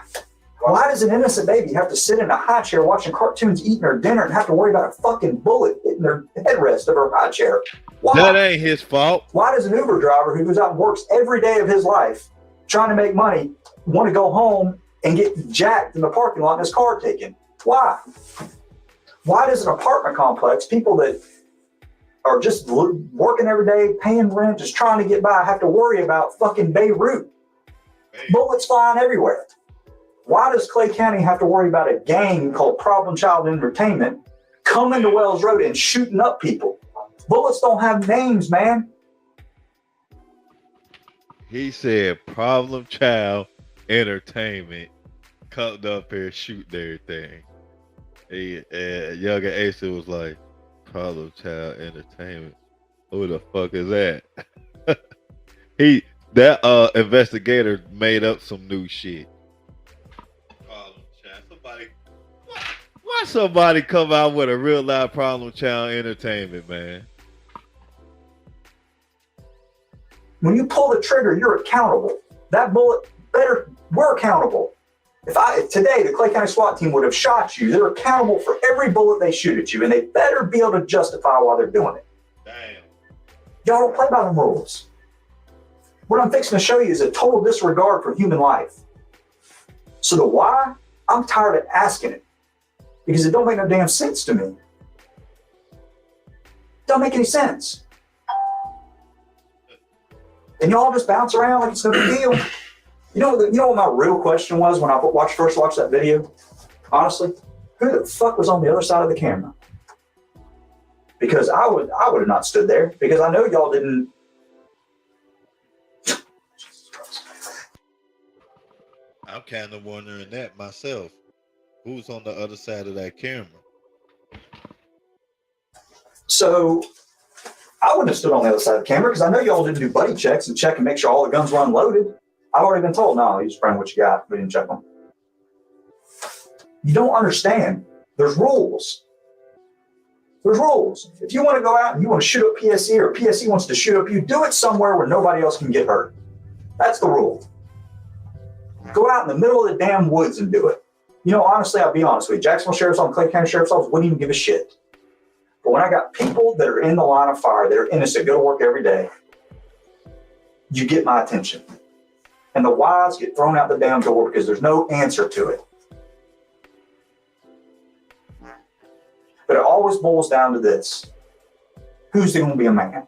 Why does an innocent baby have to sit in a high chair watching cartoons, eating her dinner, and have to worry about a fucking bullet hitting their headrest of her high chair? Why? That ain't his fault. Why does an Uber driver who goes out and works every day of his life trying to make money want to go home and get jacked in the parking lot and his car taken? Why? Why does an apartment complex, people that are just working every day, paying rent, just trying to get by, have to worry about fucking Beirut? Bullets flying everywhere. Why does Clay County have to worry about a gang called Problem Child Entertainment coming to Wells Road and shooting up people? Bullets don't have names, man. He said Problem Child Entertainment come up here shooting everything. Youngeen Ace was like, Problem Child Entertainment. Who the fuck is that? That investigator made up some new shit. Problem child. Why somebody come out with a real live problem child entertainment, man? When you pull the trigger, you're accountable. That bullet we're accountable. If today the Clay County SWAT team would have shot you, they're accountable for every bullet they shoot at you, and they better be able to justify why they're doing it. Damn. Y'all don't play by the rules. What I'm fixing to show you is a total disregard for human life. So the why, I'm tired of asking it because it don't make no damn sense to me. Don't make any sense. And y'all just bounce around like it's no big deal. You know what my real question was when I first watched that video? Honestly, who the fuck was on the other side of the camera? Because I would have not stood there because I know y'all didn't. I'm kind of wondering that myself. Who's on the other side of that camera? So I wouldn't have stood on the other side of the camera because I know y'all didn't do buddy checks and check and make sure all the guns were unloaded. I've already been told, no, you just bring what you got. We didn't check them. You don't understand. There's rules. There's rules. If you want to go out and you want to shoot up PSE or PSE wants to shoot up you, do it somewhere where nobody else can get hurt. That's the rule. Go out in the middle of the damn woods and do it. You know, honestly, I'll be honest with you. Jacksonville Sheriff's Office, Clay County Sheriff's Office wouldn't even give a shit. But when I got people that are in the line of fire, that are innocent, go to work every day, you get my attention. And the whys get thrown out the damn door because there's no answer to it. But it always boils down to this. Who's going to be a man?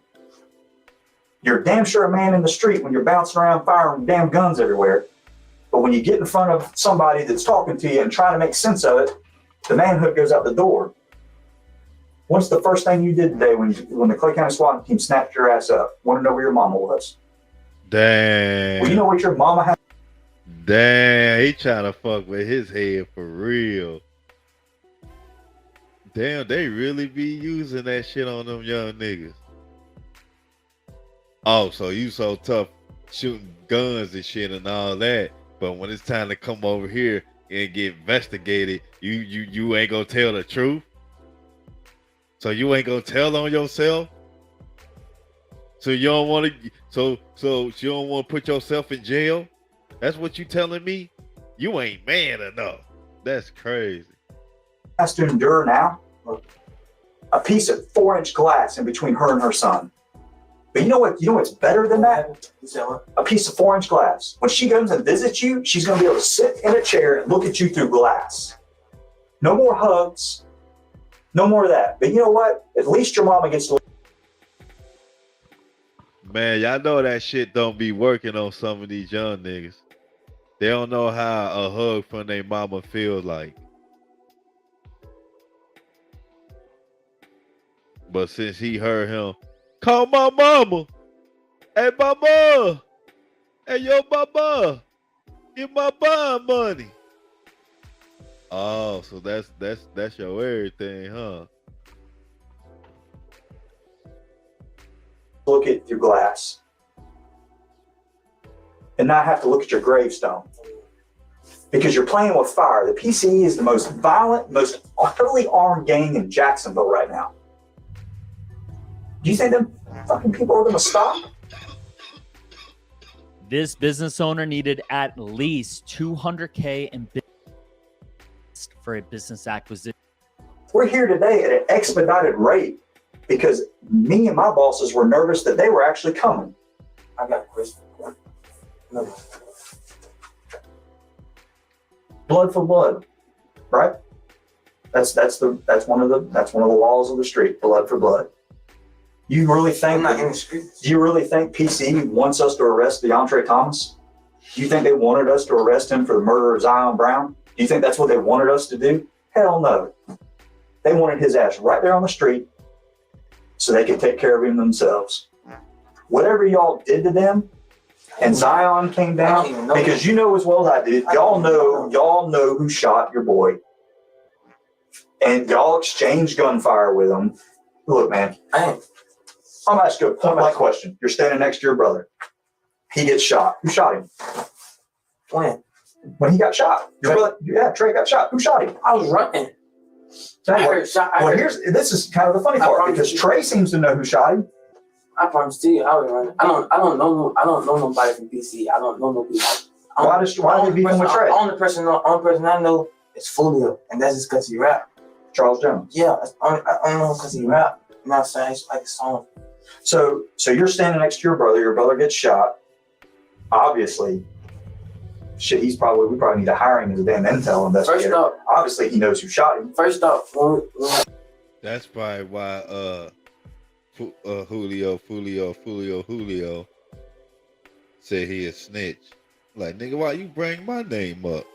You're damn sure a man in the street when you're bouncing around firing damn guns everywhere. But when you get in front of somebody that's talking to you and trying to make sense of it, the manhood goes out the door. What's the first thing you did today when the Clay County SWAT team snapped your ass up? Want to know where your mama was? Damn. Well, you know what your mama had? Damn, he trying to fuck with his head for real. Damn, they really be using that shit on them young niggas. Oh, so you so tough shooting guns and shit and all that, but when it's time to come over here and get investigated, you ain't gonna tell the truth? So you ain't gonna tell on yourself? So you don't want to? So you don't want to put yourself in jail? That's what you telling me? You ain't man enough. That's crazy. Has to endure now a piece of 4-inch glass in between her and her son. But you know what's better than that? A piece of 4-inch glass. When she goes and visits you, she's going to be able to sit in a chair and look at you through glass. No more hugs. No more of that. But you know what? At least your mama gets to. Man, y'all know that shit don't be working on some of these young niggas. They don't know how a hug from their mama feels like. But since he heard him, call my mama. Hey, mama. Hey, yo, mama. Get my bond money. Oh, so that's your everything, huh? Look at your glass and not have to look at your gravestone because you're playing with fire. The PCE is the most violent, most heavily armed gang in Jacksonville right now. Do you think them fucking people are going to stop? This business owner needed at least $200K in business for a business acquisition. We're here today at an expedited rate because me and my bosses were nervous that they were actually coming. I got a question. No. Blood for blood, right? That's one of the laws of the street. Blood for blood. You really think? I'm not in the streets. Do you really think PC wants us to arrest DeAndre Thomas? Do you think they wanted us to arrest him for the murder of Zion Brown? Do you think that's what they wanted us to do? Hell no. They wanted his ass right there on the street so they could take care of him themselves. Whatever y'all did to them, and Zion came down, because you know as well as I did, y'all know who shot your boy. And y'all exchanged gunfire with him. Look, man, I'm asking you a point blank question. You're standing next to your brother. He gets shot. Who shot him? When he got shot. Your brother, yeah, Trey got shot. Who shot him? I was running. I heard shot. Well, this is kind of the funny part because Trey seems to know who shot him. I promise to you, I was running. I don't know nobody from DC. I don't know no people. Why are they beefing with Trey? Only person I know is Fulio, and that's just because he rap. Charles Jones. Yeah, I don't know because he rap. You know what I'm saying? It's like a song. So you're standing next to your brother. Your brother gets shot. Obviously, shit. We probably need to hire him as a damn intel investigator. First off, obviously he knows who shot him. First off, That's probably why Julio said he a snitch. Like, nigga, why you bring my name up?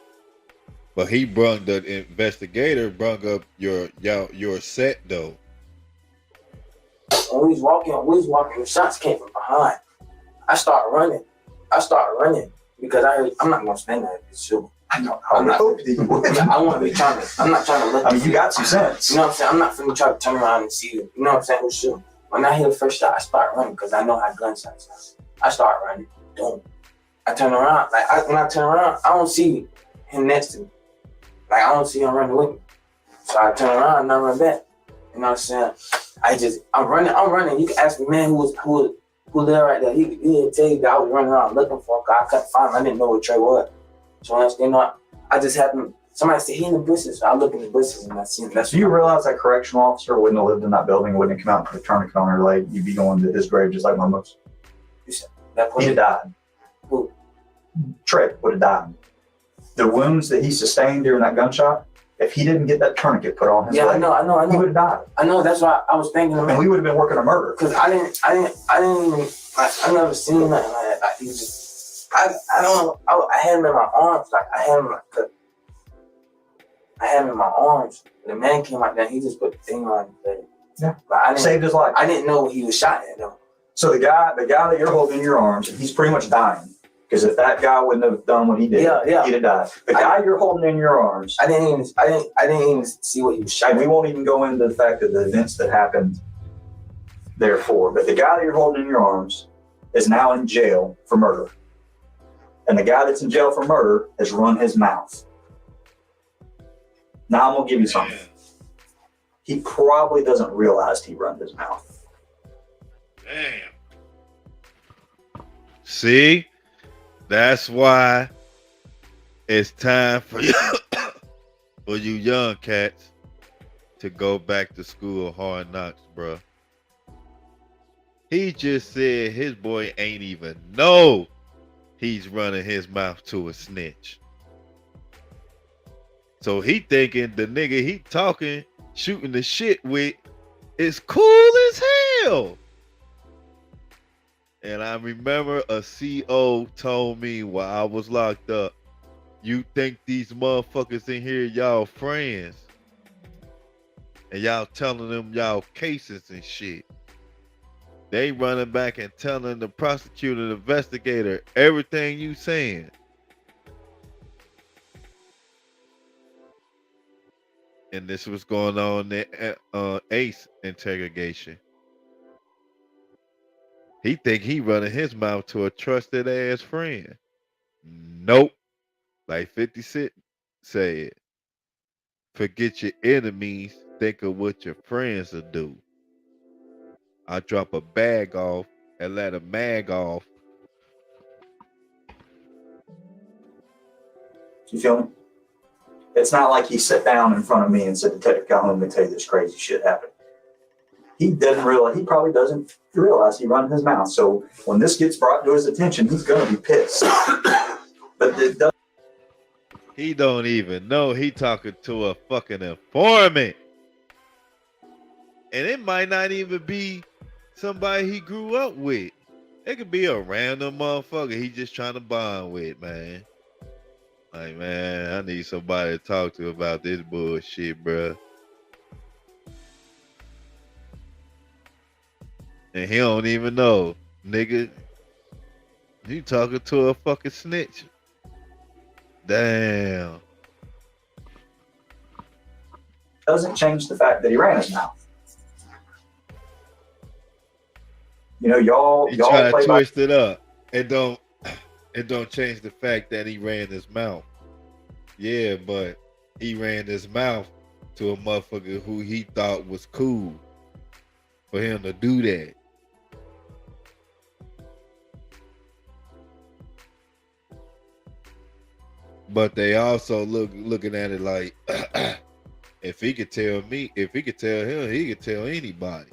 But he brung the investigator up your set though. when we was walking, the shots came from behind. I started running because I heard I'm not gonna stand there and shoot. I know. I hope that you would. I want to be trying to. I'm not trying to look. I mean, you got some sense. You know what I'm saying? I'm not finna try to turn around and see you. You know what I'm saying? Who's shooting? When I hear the first shot, I start running because I know how gunshots sound. I start running. Boom. I turn around. When I turn around, I don't see him next to me. Like, I don't see him running with me. So I turn around and I run back. You know what I'm saying? I'm running. You can ask the man who lived right there. He'll tell you that I was running around looking for him. I couldn't find him. I didn't know what Trey was. So, you know, I just happened. Somebody said he in the bushes. So I look in the bushes and I see him. Do you realize that correctional officer wouldn't have lived in that building, wouldn't have come out and put a tourniquet on her leg? You'd be going to his grave just like Momo's. He'd have died. Who? Trey would have died. The wounds that he sustained during that gunshot, if he didn't get that tourniquet put on his leg, I know. He would have died. I know. That's why I was thinking. And we would have been working a murder. Because I didn't even. Like, I never seen nothing like that. Like, he just. I don't know. I had him in my arms. Like, I had him in my arms. The man came out there. He just put the thing on his leg. Yeah. But Saved his life. I didn't know he was shot at though. So the guy that you're holding in your arms, he's pretty much dying. Because if that guy wouldn't have done what he did, he'd have died. The guy you're holding in your arms, I didn't even see what he was shot. And we won't even go into the fact of the events that happened therefore. But the guy that you're holding in your arms is now in jail for murder. And the guy that's in jail for murder has run his mouth. Now I'm gonna give you something. He probably doesn't realize he run his mouth. Damn. See? That's why it's time for you, for you young cats to go back to school hard knocks, bro. He just said his boy ain't even know he's running his mouth to a snitch. So he thinking the nigga he talking, shooting the shit with is cool as hell. And I remember a CO told me while I was locked up, you think these motherfuckers in here, y'all friends. And y'all telling them y'all cases and shit. They running back and telling the prosecutor, the investigator, everything you saying. And this was going on in the Ace interrogation. He think he running his mouth to a trusted ass friend. Nope. Like 50 Cent said, forget your enemies, think of what your friends will do. I drop a bag off and let a mag off. You feel me? It's not like he sat down in front of me and said, Detective Calhoun, let me tell you this crazy shit happened. He probably doesn't realize he run his mouth. So when this gets brought to his attention, he's going to be pissed. But he don't even know he talking to a fucking informant. And it might not even be somebody he grew up with. It could be a random motherfucker he just trying to bond with, man. Like, man, I need somebody to talk to about this bullshit, bruh. And he don't even know, nigga. You talking to a fucking snitch. Damn. doesn't change the fact that he ran his mouth. You know, y'all try to play twist it up. It don't It don't change the fact that he ran his mouth. Yeah, but he ran his mouth to a motherfucker who he thought was cool for him to do that. But they also looking at it like, if he could tell me, if he could tell him, he could tell anybody.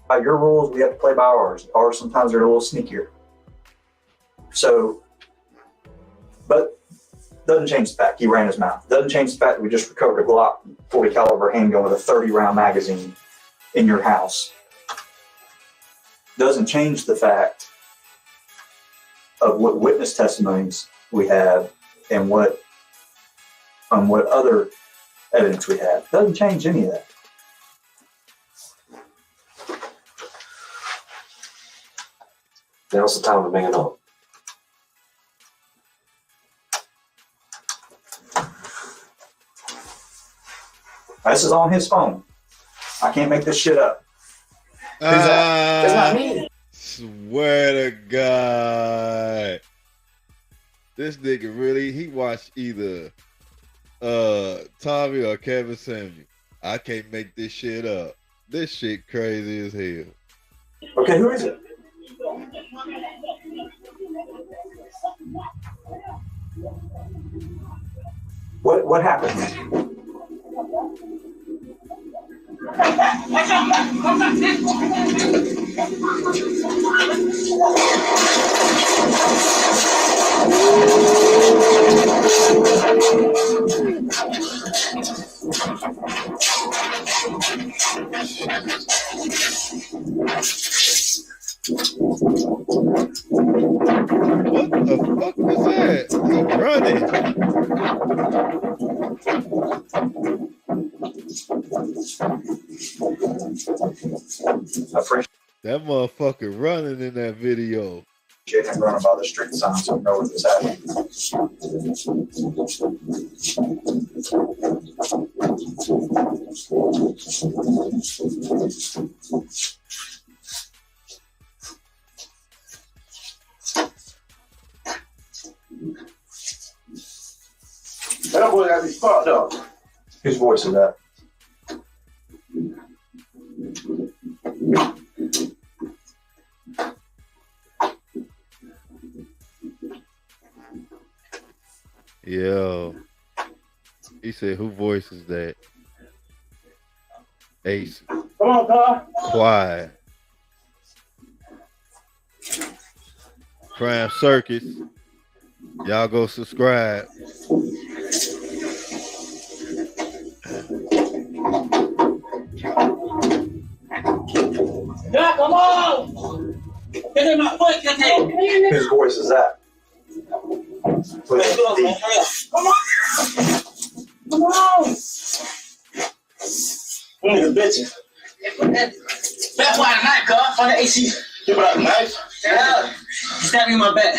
By your rules, we have to play by ours. Ours sometimes are a little sneakier. So, but doesn't change the fact he ran his mouth. Doesn't change the fact that we just recovered a Glock 40 caliber handgun with a 30 round magazine in your house. Doesn't change the fact of what witness testimonies we have and what other evidence we have. Doesn't change any of that. Now's the time to man up. This is on his phone. I can't make this shit up. It's not me. Swear to God. This nigga really, he watched either Tommy or Kevin Samuel. I can't make this shit up. This shit crazy as hell. Okay, who is it? What happened? What the fuck was that? He running. That motherfucker running in that video. Him running by the street sign so we know what is happening. That boy got me fucked up. Whose voice is that? Yo. He said, who voice is that? Ace. Come on, Carl. Quiet. Crime Circus. Y'all go subscribe. Yeah, come on. Get in my foot, get in. Whose voice is that? Come on. Come on. Nigga bitches. That's why the knife, Carl. On the AC. You brought the knife? Yeah. He stabbed me in my back.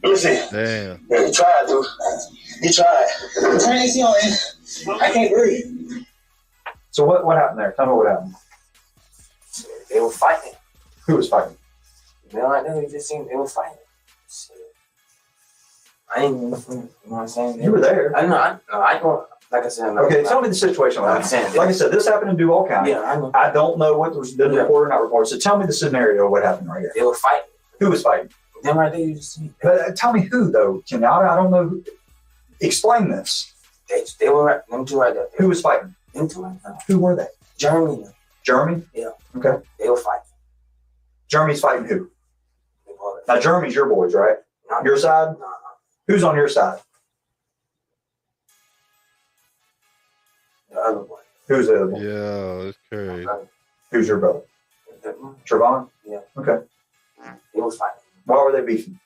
Let me see. Damn. Yeah, he tried, dude. He tried. Turn the AC on, man. I can't breathe. So what happened there? Tell me what happened. They were fighting. Who was fighting? Man, like that, it just seemed they were fighting. Shit. I ain't, you know what I'm saying? You were there. I know, I know. Like I said, Okay, tell me the situation. I'm saying, Like I said, this happened in Duval County. Yeah, I know. I don't know what was been reported or not reported. So tell me the scenario of what happened right here. They were fighting. Who was fighting? Them right there, you just see. But tell me who though. I don't know. Who. Explain this. They were right. Them two right there. Who was fighting? Them two right there. Who were they? Germany. Jeremy? Yeah. Okay. They were fighting. Jeremy's fighting who? They call it. Now Jeremy's your boys, right? No, Your side? no. Who's on your side? The other one. Who's the other one? Yeah, it's crazy. Who's your brother? The- Trevon? Yeah. Okay. They was fighting. Why were they beefing?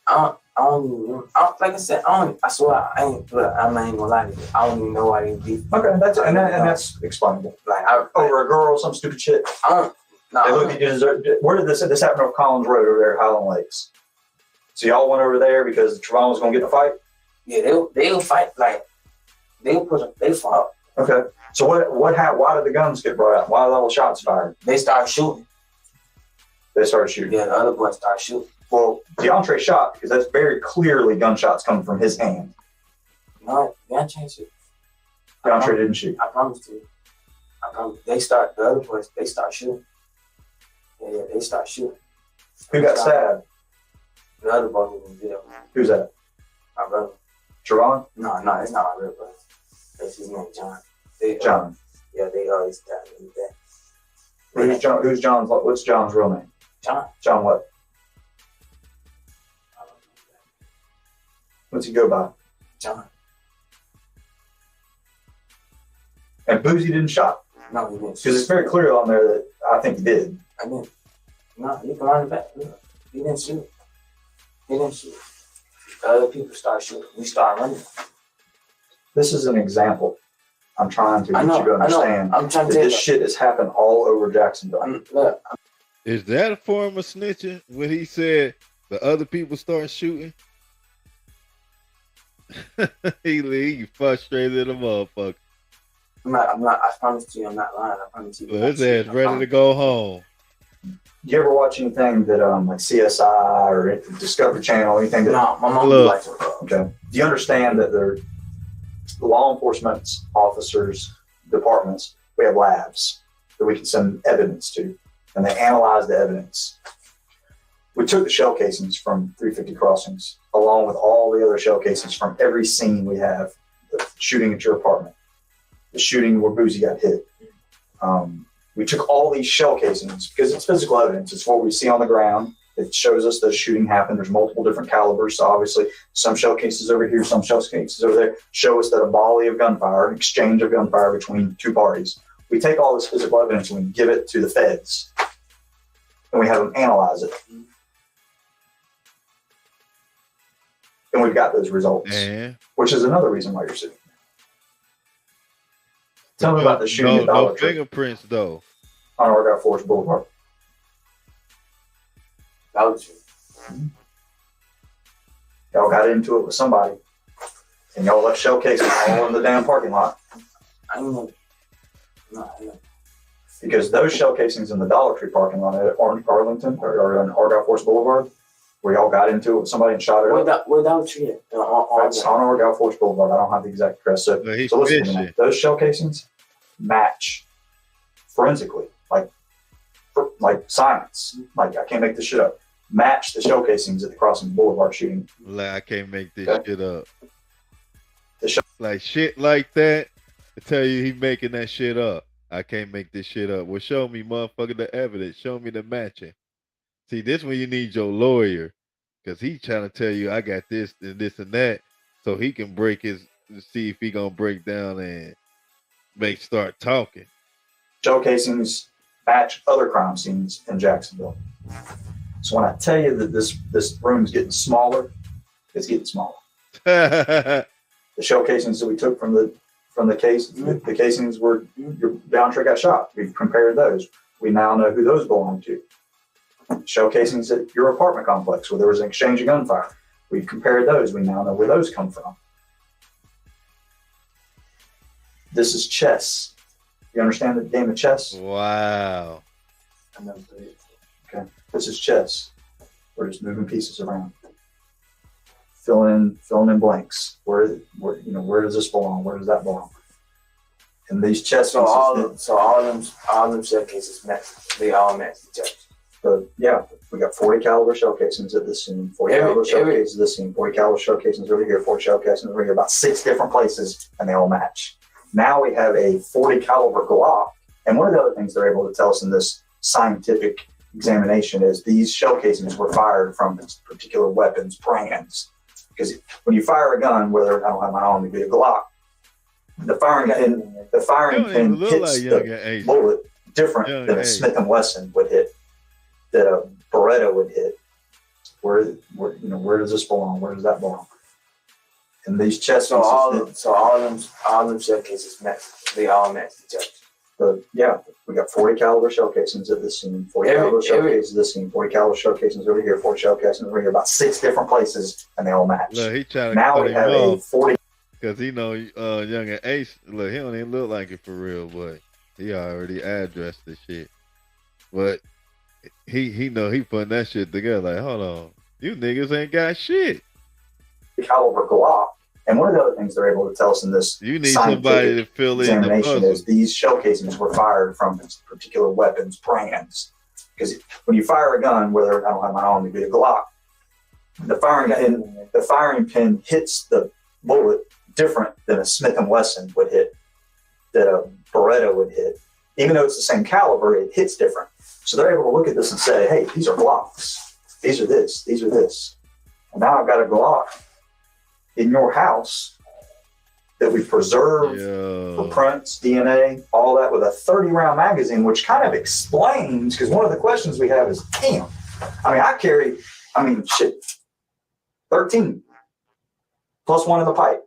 I don't even remember. Like I said, I swear, I'm not even gonna lie to you. I don't even know why they beef. Okay, that's explainable. Like, Over a girl, some stupid shit. I don't. No, They look at you. Where did this happen on Collins Road over there at Highland Lakes? So y'all went over there because Trevon was going to get in a fight? yeah, they'll fight. Like, they fought. Okay. So why did the guns get brought out? Why did all the shots fired? They started shooting. They started shooting. Yeah, the other boy started shooting. Well, DeAndre shot because that's very clearly gunshots coming from his hand. No, DeAndre shoot. DeAndre didn't shoot. I promise you. I promise. The other boys, they start shooting. Yeah, they start shooting. Who got stabbed? The other boy was in jail. Who's that? My brother. Javon? No, it's not my real brother. That's his name, John. John. Yeah, they always stabbed him with that. Who's John? Who's John's? What's John's real name? John. John what? What's he go by? John. And Boozy didn't shot. No, he didn't. Because it's very clear on there that I think he did. I didn't. No, you can run it back. Look, he didn't shoot. He didn't shoot. The other people start shooting. We start running. This is an example. I'm trying to get you to understand I'm trying that to this shit has happened all over Jacksonville. Look, Is that a form of snitching when he said the other people start shooting? he frustrated a motherfucker. I'm not, I promise you, I'm not lying. I promise you. Well, his ass ready to go home. You ever watch anything that like CSI or Discovery Channel, anything that? No, my mom Look. likes it. Okay. Do you understand that they're law enforcement officers, departments, we have labs that we can send evidence to, and they analyze the evidence. We took the shell casings from 350 Crossings, along with all the other shell casings from every scene we have, the shooting at your apartment, the shooting where Boozy got hit. We took all these shell casings because it's physical evidence. It's what we see on the ground. It shows us the shooting happened. There's multiple different calibers. So obviously some shell cases over here, some shell cases over there show us that a volley of gunfire, an exchange of gunfire between two parties. We take all this physical evidence and we give it to the feds and we have them analyze it. And we've got those results, which is another reason why you're sitting here. Tell me about the shooting at Dollar No Tree fingerprints though. on Argyle Forest Boulevard. Dollar Tree. Y'all got into it with somebody, and y'all left shell casings all in the damn parking lot. I know. No, I know. Because those shell casings in the Dollar Tree parking lot at Arlington or on Argyle Forest Boulevard, where y'all got into it with somebody and shot it up. Where Dollar Tree at? That's on Argyle Forest Boulevard. I don't have the exact address. So He's listen to me. fishing. Those shell casings match forensically, like science. Like I can't make this shit up. Match the shell casings at the Crossing Boulevard shooting. Like I can't make this Okay. shit up. The Like shit like that. I tell you, he making that shit up. I can't make this shit up. Well, show me, motherfucker, the evidence. Show me the matching. See, this when you need your lawyer, because he trying to tell you I got this and this and that, so he can break his, see if he gonna break down and start talking. Shell casings match other crime scenes in Jacksonville. So when I tell you that this room's getting smaller, it's getting smaller. The shell casings that we took from the case, the casings where your downtree got shot. We've compared those. We now know who those belong to. Shell casings at your apartment complex where there was an exchange of gunfire. We've compared those. We now know where those come from. This is chess. You understand the game of chess? Wow. I never played it. Okay. This is chess. We're just moving pieces around. Filling in blanks. Where does this belong? Where does that belong? And these chess So pieces. all them shell cases match. They all match each other. But yeah, we got 40 caliber shell casings at this scene, 40 caliber shell casings at this scene, 40 caliber shell casings over here, 40 shell casings over here, about 6 different places, and they all match. Now we have a 40 caliber Glock, and one of the other things they're able to tell us in this scientific examination is these shell casings were fired from particular weapons brands. Because when you fire a gun, whether I don't have my own to be a Glock, the firing pin Look hits like the Youngeen Ace. bullet different Youngeen than a Ace. Smith & Wesson would hit, that a Beretta would hit. Where does this belong? Where does that belong? And these chess So pieces. all them shell cases match. They all match each other. Yeah, we got 40 caliber shell casings at this scene, 40 caliber shell casings at this scene, 40 caliber shell casings over here, 40 shell casings over here, about 6 different places, and they all match. Look, he trying to Now cut we him have a off 40. because he know Youngeen Ace. Look, he don't even look like it for real, but he already addressed the shit. But he know he putting that shit together. Like, hold on, you niggas ain't got shit. Caliber Glock. And one of the other things they're able to tell us in this You need somebody to fill in the examination puzzle. is these shell casings were fired from particular weapons brands. Because when you fire a gun, whether I don't have my own, it'd be a Glock, the firing pin hits the bullet different than a Smith & Wesson would hit, that a Beretta would hit. Even though it's the same caliber, it hits different. So they're able to look at this and say, hey, these are Glocks. These are this. These are this. And now I've got a Glock in your house that we preserved for prints, DNA, all that with a 30-round magazine, which kind of explains, because one of the questions we have is, damn, I carry 13 plus one in the pipe.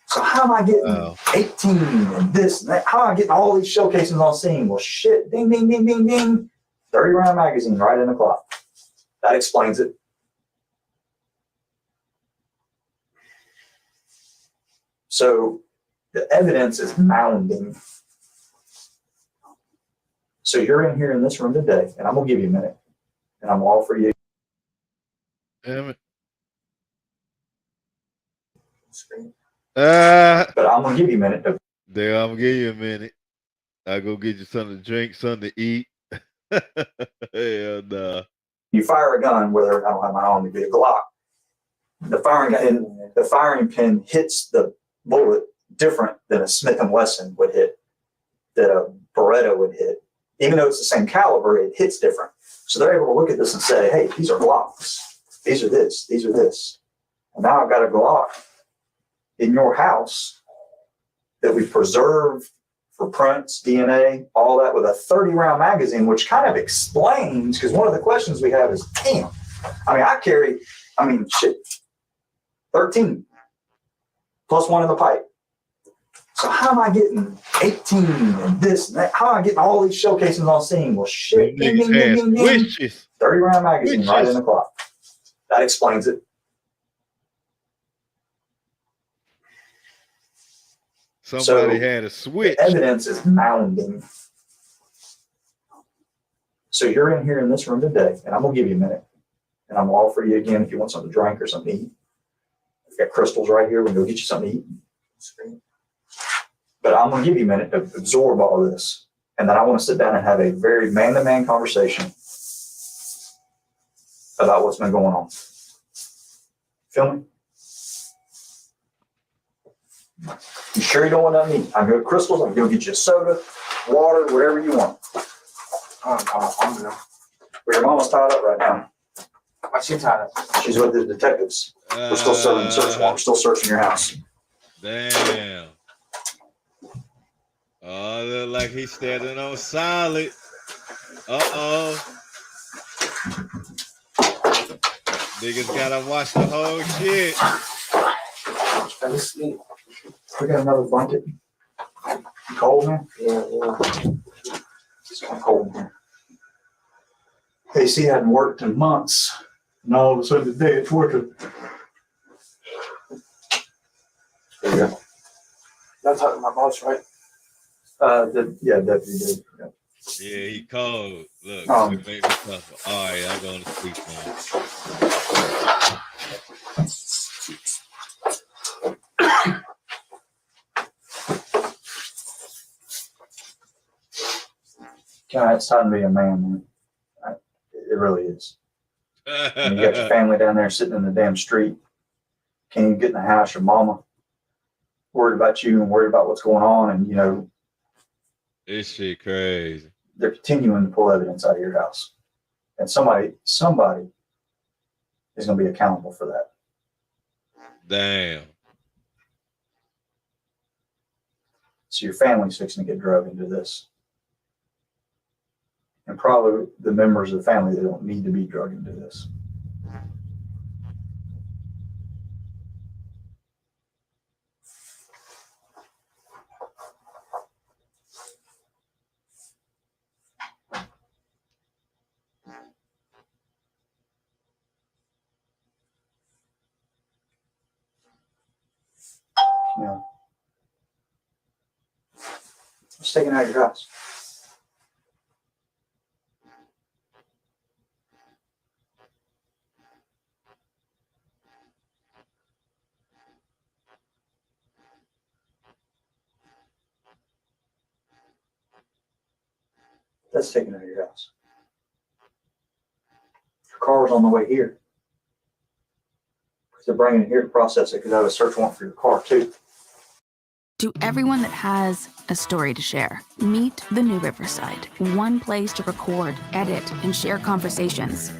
So how am I getting 18 and this and that? How am I getting all these shell casings on scene? Well, shit, ding, ding, ding, ding, ding. 30-round magazine right in the clock. That explains it. So the evidence is mounding. So you're in here in this room today, and I'm going to give you a minute, and I'm all for you. Damn it. But I'm going to give you a minute. I'm going to give you a minute. I'll go get you something to drink, something to eat. Hell nah. You fire a gun, whether I don't have my own, it'd be a Glock. The firing pin hits the bullet different than a Smith & Wesson would hit, that a Beretta would hit. Even though it's the same caliber, it hits different. So they're able to look at this and say, hey, these are Glocks. These are this. These are this. And now I've got a Glock in your house that we preserved for prints, DNA, all that with a 30-round magazine, which kind of explains, because one of the questions we have is, damn, I carry 13 plus one in the pipe. So how am I getting 18 and this and that? How am I getting all these shell casings on scene? Well, shit, ding, ding, ding, ding, ding. 30-round magazine right in the clock. That explains it. Somebody had a switch. The evidence is mounding. So you're in here in this room today, and I'm going to give you a minute. And I'm all for you again if you want something to drink or something to eat. We've got crystals right here. We'll go get you something to eat. But I'm going to give you a minute to absorb all of this. And then I want to sit down and have a very man-to-man conversation about what's been going on. Feel me? You sure you don't want nothing to eat? I can go to Crystals. I can go get you a soda, water, whatever you want. I'm gonna. But your mama's tied up right now. Why's she tied up? She's with the detectives. We're still serving the search warrant. We're still searching your house. Damn. Oh, look like he's standing on solid. Uh-oh. Niggas gotta watch the whole shit. Fell asleep. We got another blanket. Cold, man? Yeah. It's kind of cold in here. AC hadn't worked in months. And all of a sudden today it's working. There you go. Don't talk to my boss, right? Yeah, deputy did. Yeah. Yeah, he called. Look, it made me tougher. All right, I'm going to sleep now. God, it's time to be a man, man. It really is. And you got your family down there sitting in the damn street. Can't even get in the house. Your mama worried about you and worried about what's going on. And, you know, This shit crazy. they're continuing to pull evidence out of your house. And somebody is going to be accountable for that. Damn. So your family's fixing to get drugged into this. And probably the members of the family that don't need to be drugged into this. You know, it's taken out of your house. That's taken out of your house. Your car was on the way here. Because they're bringing it here to process it because I have a search warrant for your car too. To everyone that has a story to share, meet the new Riverside. One place to record, edit, and share conversations.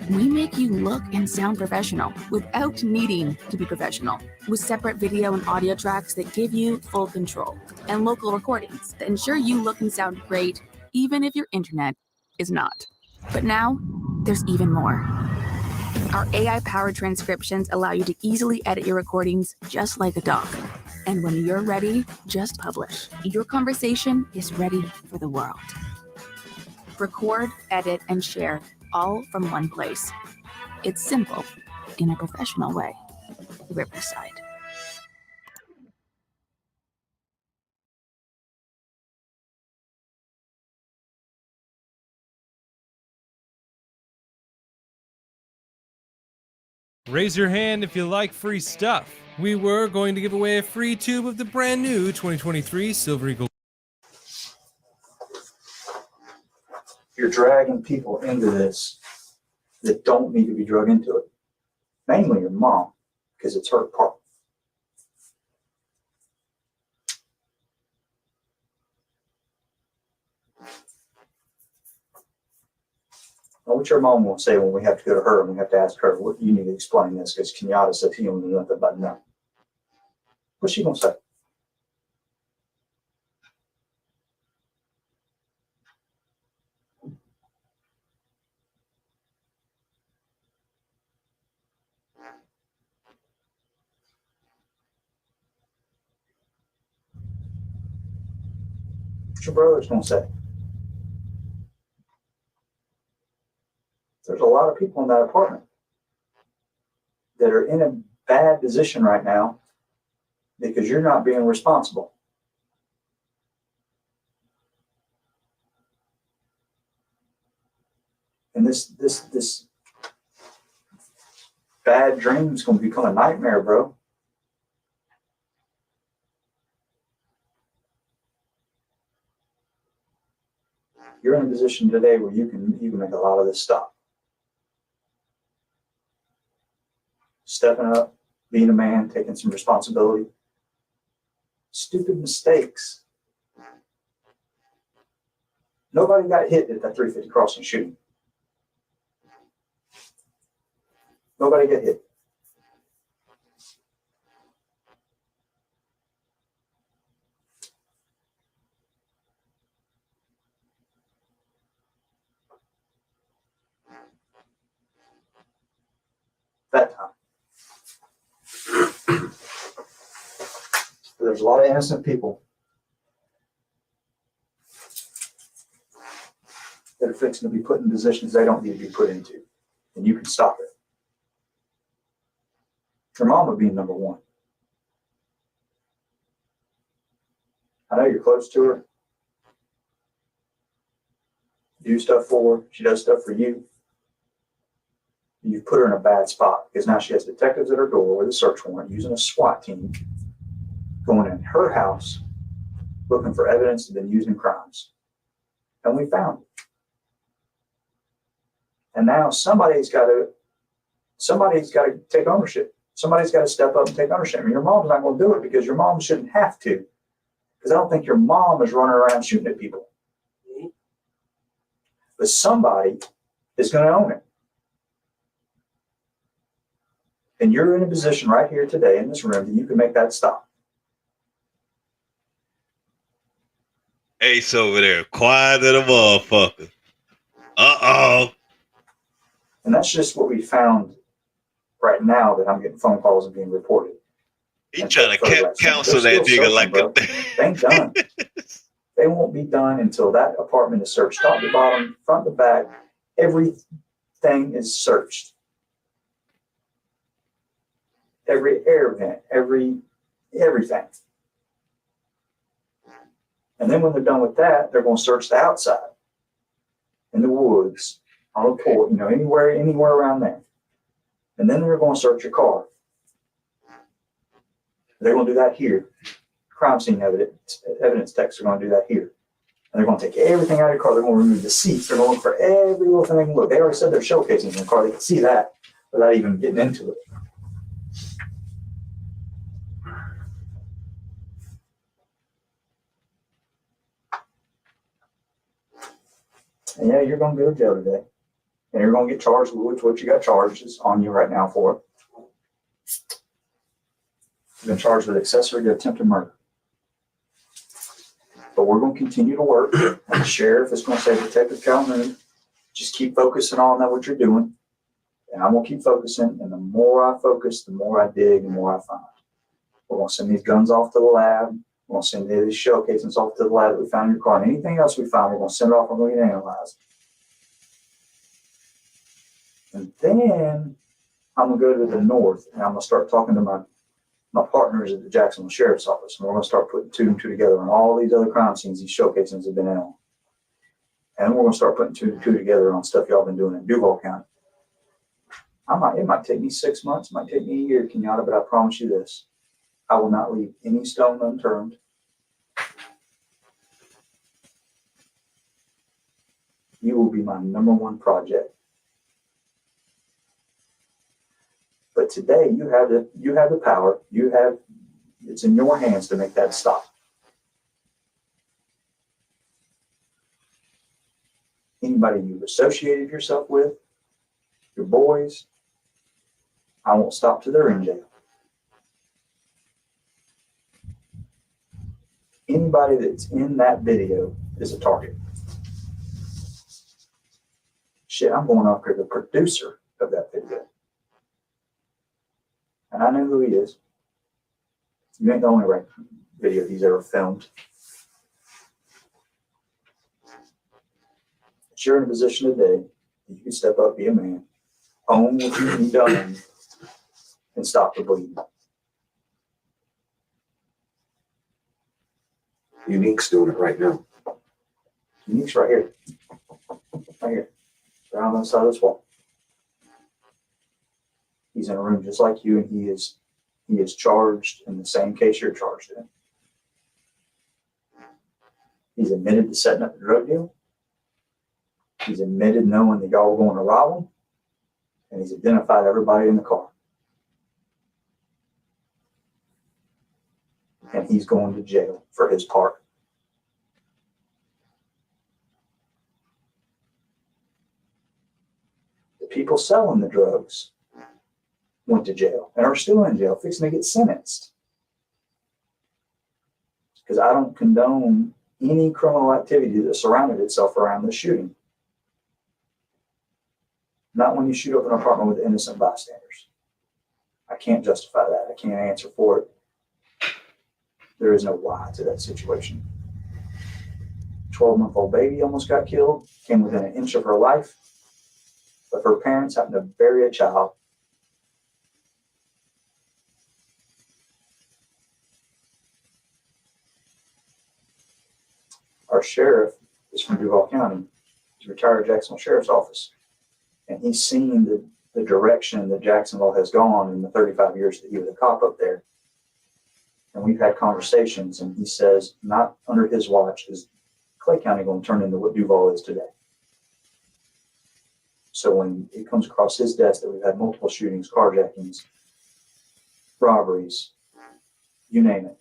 We make you look and sound professional without needing to be professional. With separate video and audio tracks that give you full control. And local recordings that ensure you look and sound great, even if your internet is not. But now, there's even more. Our AI-powered transcriptions allow you to easily edit your recordings just like a doc. And when you're ready, just publish. Your conversation is ready for the world. Record, edit, and share all from one place. It's simple in a professional way. Riverside. Raise your hand if you like free stuff. We were going to give away a free tube of the brand new 2023 Silver Eagle. You're dragging people into this that don't need to be drug into it. Mainly your mom, because it's her part. Now, what your mom won't say when we have to go to her and we have to ask her, "What you need to explain this," because Kenyatta said he don't know nothing about nothing. What's she gonna say? What your brother's gonna say? There's a lot of people in that apartment that are in a bad position right now because you're not being responsible. And this bad dream is going to become a nightmare, bro. You're in a position today where you can make a lot of this stop. Stepping up, being a man, taking some responsibility. Stupid mistakes. Nobody got hit at that 350 crossing shooting. Nobody got hit. That time. There's a lot of innocent people that are fixing to be put in positions they don't need to be put into. And you can stop it. Your mama being number one. I know you're close to her. You do stuff for her. She does stuff for you. You've put her in a bad spot because now she has detectives at her door with a search warrant using a SWAT team going in her house looking for evidence of been used in crimes. And we found it. And now somebody's got to take ownership. Somebody's got to step up and take ownership. And your mom's not going to do it because your mom shouldn't have to. Because I don't think your mom is running around shooting at people. But somebody is going to own it. And you're in a position right here today in this room that you can make that stop. Ace over there, quiet as a motherfucker. Uh-oh. And that's just what we found right now that I'm getting phone calls and being reported. He trying to counsel They're that still nigga like searching, a... They ain't done. They won't be done until that apartment is searched top to bottom, front to back. Everything is searched. Every air vent, everything. And then when they're done with that, they're going to search the outside, in the woods, on the porch, anywhere around there. And then they're going to search your car. They're going to do that here. Crime scene evidence techs are going to do that here. And they're going to take everything out of your car. They're going to remove the seats. They're going to look for every little thing they can look. They already said they're showcasing in the car. They can see that without even getting into it. And yeah, you're going to go to jail today. And you're going to get charged with what you got charges on you right now for. You've been charged with accessory to attempted murder. But we're going to continue to work. And the sheriff is going to say, Detective Calhoun, just keep focusing on that, what you're doing. And I'm going to keep focusing. And the more I focus, the more I dig, the more I find. We're going to send these guns off to the lab. We're going to send these shell casings off to the lab that we found in your car. And anything else we find, we're going to send it off and we're going to analyze. And then I'm going to go to the north and I'm going to start talking to my partners at the Jacksonville Sheriff's Office. And we're going to start putting two and two together on all these other crime scenes these shell casings have been in on. And we're going to start putting two and two together on stuff y'all been doing in Duval County. It might take me 6 months, it might take me a year, Kenyatta, but I promise you this. I will not leave any stone unturned. You will be my number one project. But today you have the power. It's in your hands to make that stop. Anybody you've associated yourself with, your boys, I won't stop till they're in jail. Anybody that's in that video is a target. Shit, I'm going after the producer of that video. And I know who he is. You ain't the only video he's ever filmed. But you're in a position today that you can step up, be a man, own what you need done, and stop the bleeding. Unique's doing it right now. Unique's right here. Right here. Right on the side of this wall. He's in a room just like you, and he is charged in the same case you're charged in. He's admitted to setting up the drug deal. He's admitted knowing that y'all were going to rob him. And he's identified everybody in the car. And he's going to jail for his part. The people selling the drugs went to jail and are still in jail, fixing to get sentenced. Because I don't condone any criminal activity that surrounded itself around this shooting. Not when you shoot up an apartment with innocent bystanders. I can't justify that. I can't answer for it. There is no why to that situation. 12-month-old baby almost got killed, came within an inch of her life, but her parents happened to bury a child. Our sheriff is from Duval County. He's retired Jacksonville Sheriff's Office. And he's seen the direction that Jacksonville has gone in the 35 years that he was a cop up there. And we've had conversations, and he says, not under his watch is Clay County going to turn into what Duval is today. So when it comes across his desk that we've had multiple shootings, carjackings, robberies, you name it,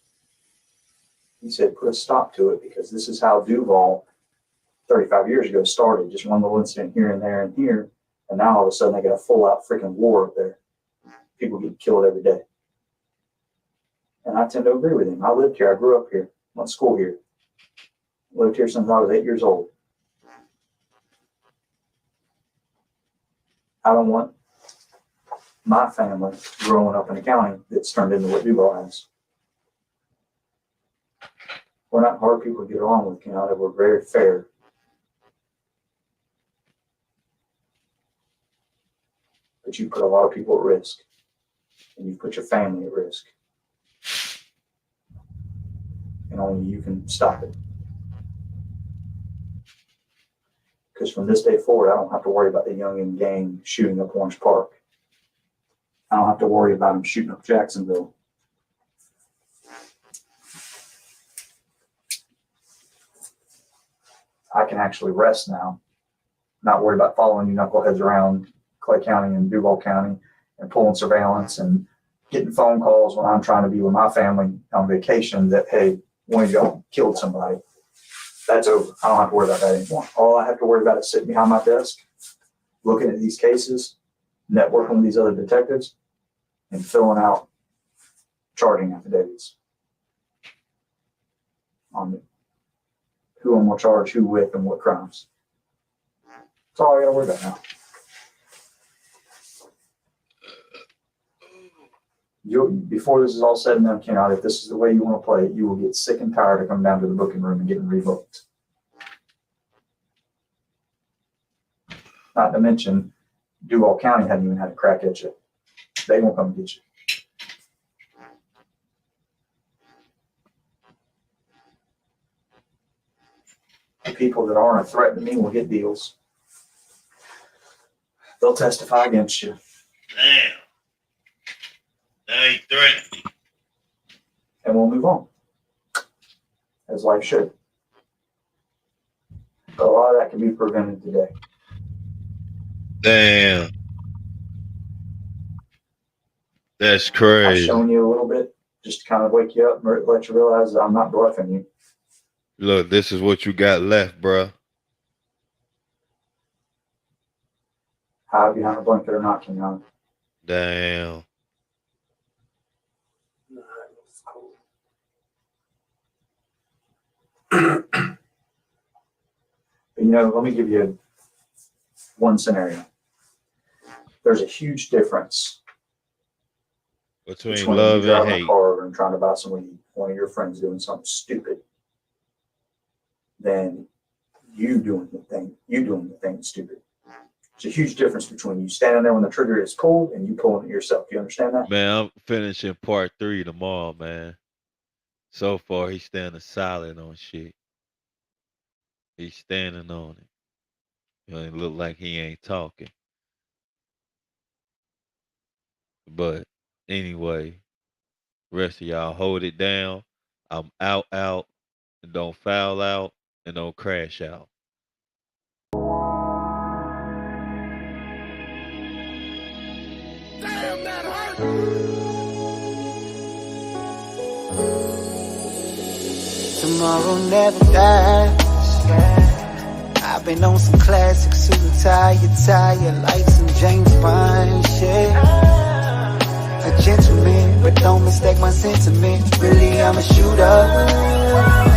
he said, put a stop to it, because this is how Duval 35 years ago started. Just one little incident here and there and here. And now all of a sudden they got a full out freaking war up there. People get killed every day. And I tend to agree with him. I lived here. I grew up here. Went to school here. Lived here since I was 8 years old. I don't want my family growing up in a county that's turned into what Duval has. We're not hard people to get along with, Kenyatta. We're very fair. But you put a lot of people at risk. And you put your family at risk. And only you can stop it. Because from this day forward, I don't have to worry about the Youngeen gang shooting up Orange Park. I don't have to worry about them shooting up Jacksonville. I can actually rest now, not worry about following you knuckleheads around Clay County and Duval County and pulling surveillance and getting phone calls when I'm trying to be with my family on vacation that, hey, one of y'all killed somebody. That's over. I don't have to worry about that anymore. All I have to worry about is sitting behind my desk, looking at these cases, networking with these other detectives, and filling out charging affidavits on who I'm going to charge, who with, and what crimes. That's all I got to worry about now. Before this is all said and done, Ken, if this is the way you want to play it, you will get sick and tired of coming down to the booking room and getting rebooked. Not to mention, Duval County hadn't even had a crack at you. They won't come get you. The people that aren't a threat to me will get deals. They'll testify against you. Damn. Now he threatened me. And we'll move on. As life should. But a lot of that can be prevented today. Damn. That's I've crazy. shown you a little bit just to kind of wake you up and let you realize that I'm not bluffing you. Look, this is what you got left, bruh. Hide behind a blanket or not, Kenyon. Damn. Nah, it's cool. But, you know, let me give you one scenario. There's a huge difference Between between love you driving and a hate. car over and trying to buy some weed, one of your friends doing something stupid, than you doing the thing stupid. There's a huge difference between you standing there when the trigger is pulled and you pulling it yourself. You understand that? Man, I'm finishing part 3 tomorrow, man. So far, he's standing silent on shit. He's standing on it. You know, it look like he ain't talking. But anyway, rest of y'all hold it down. I'm out, and don't foul out, and don't crash out. Tomorrow never dies. I've been on some classic suit and tie like some James Bond shit. A gentleman, but don't mistake my sentiment. Really, I'm a shooter.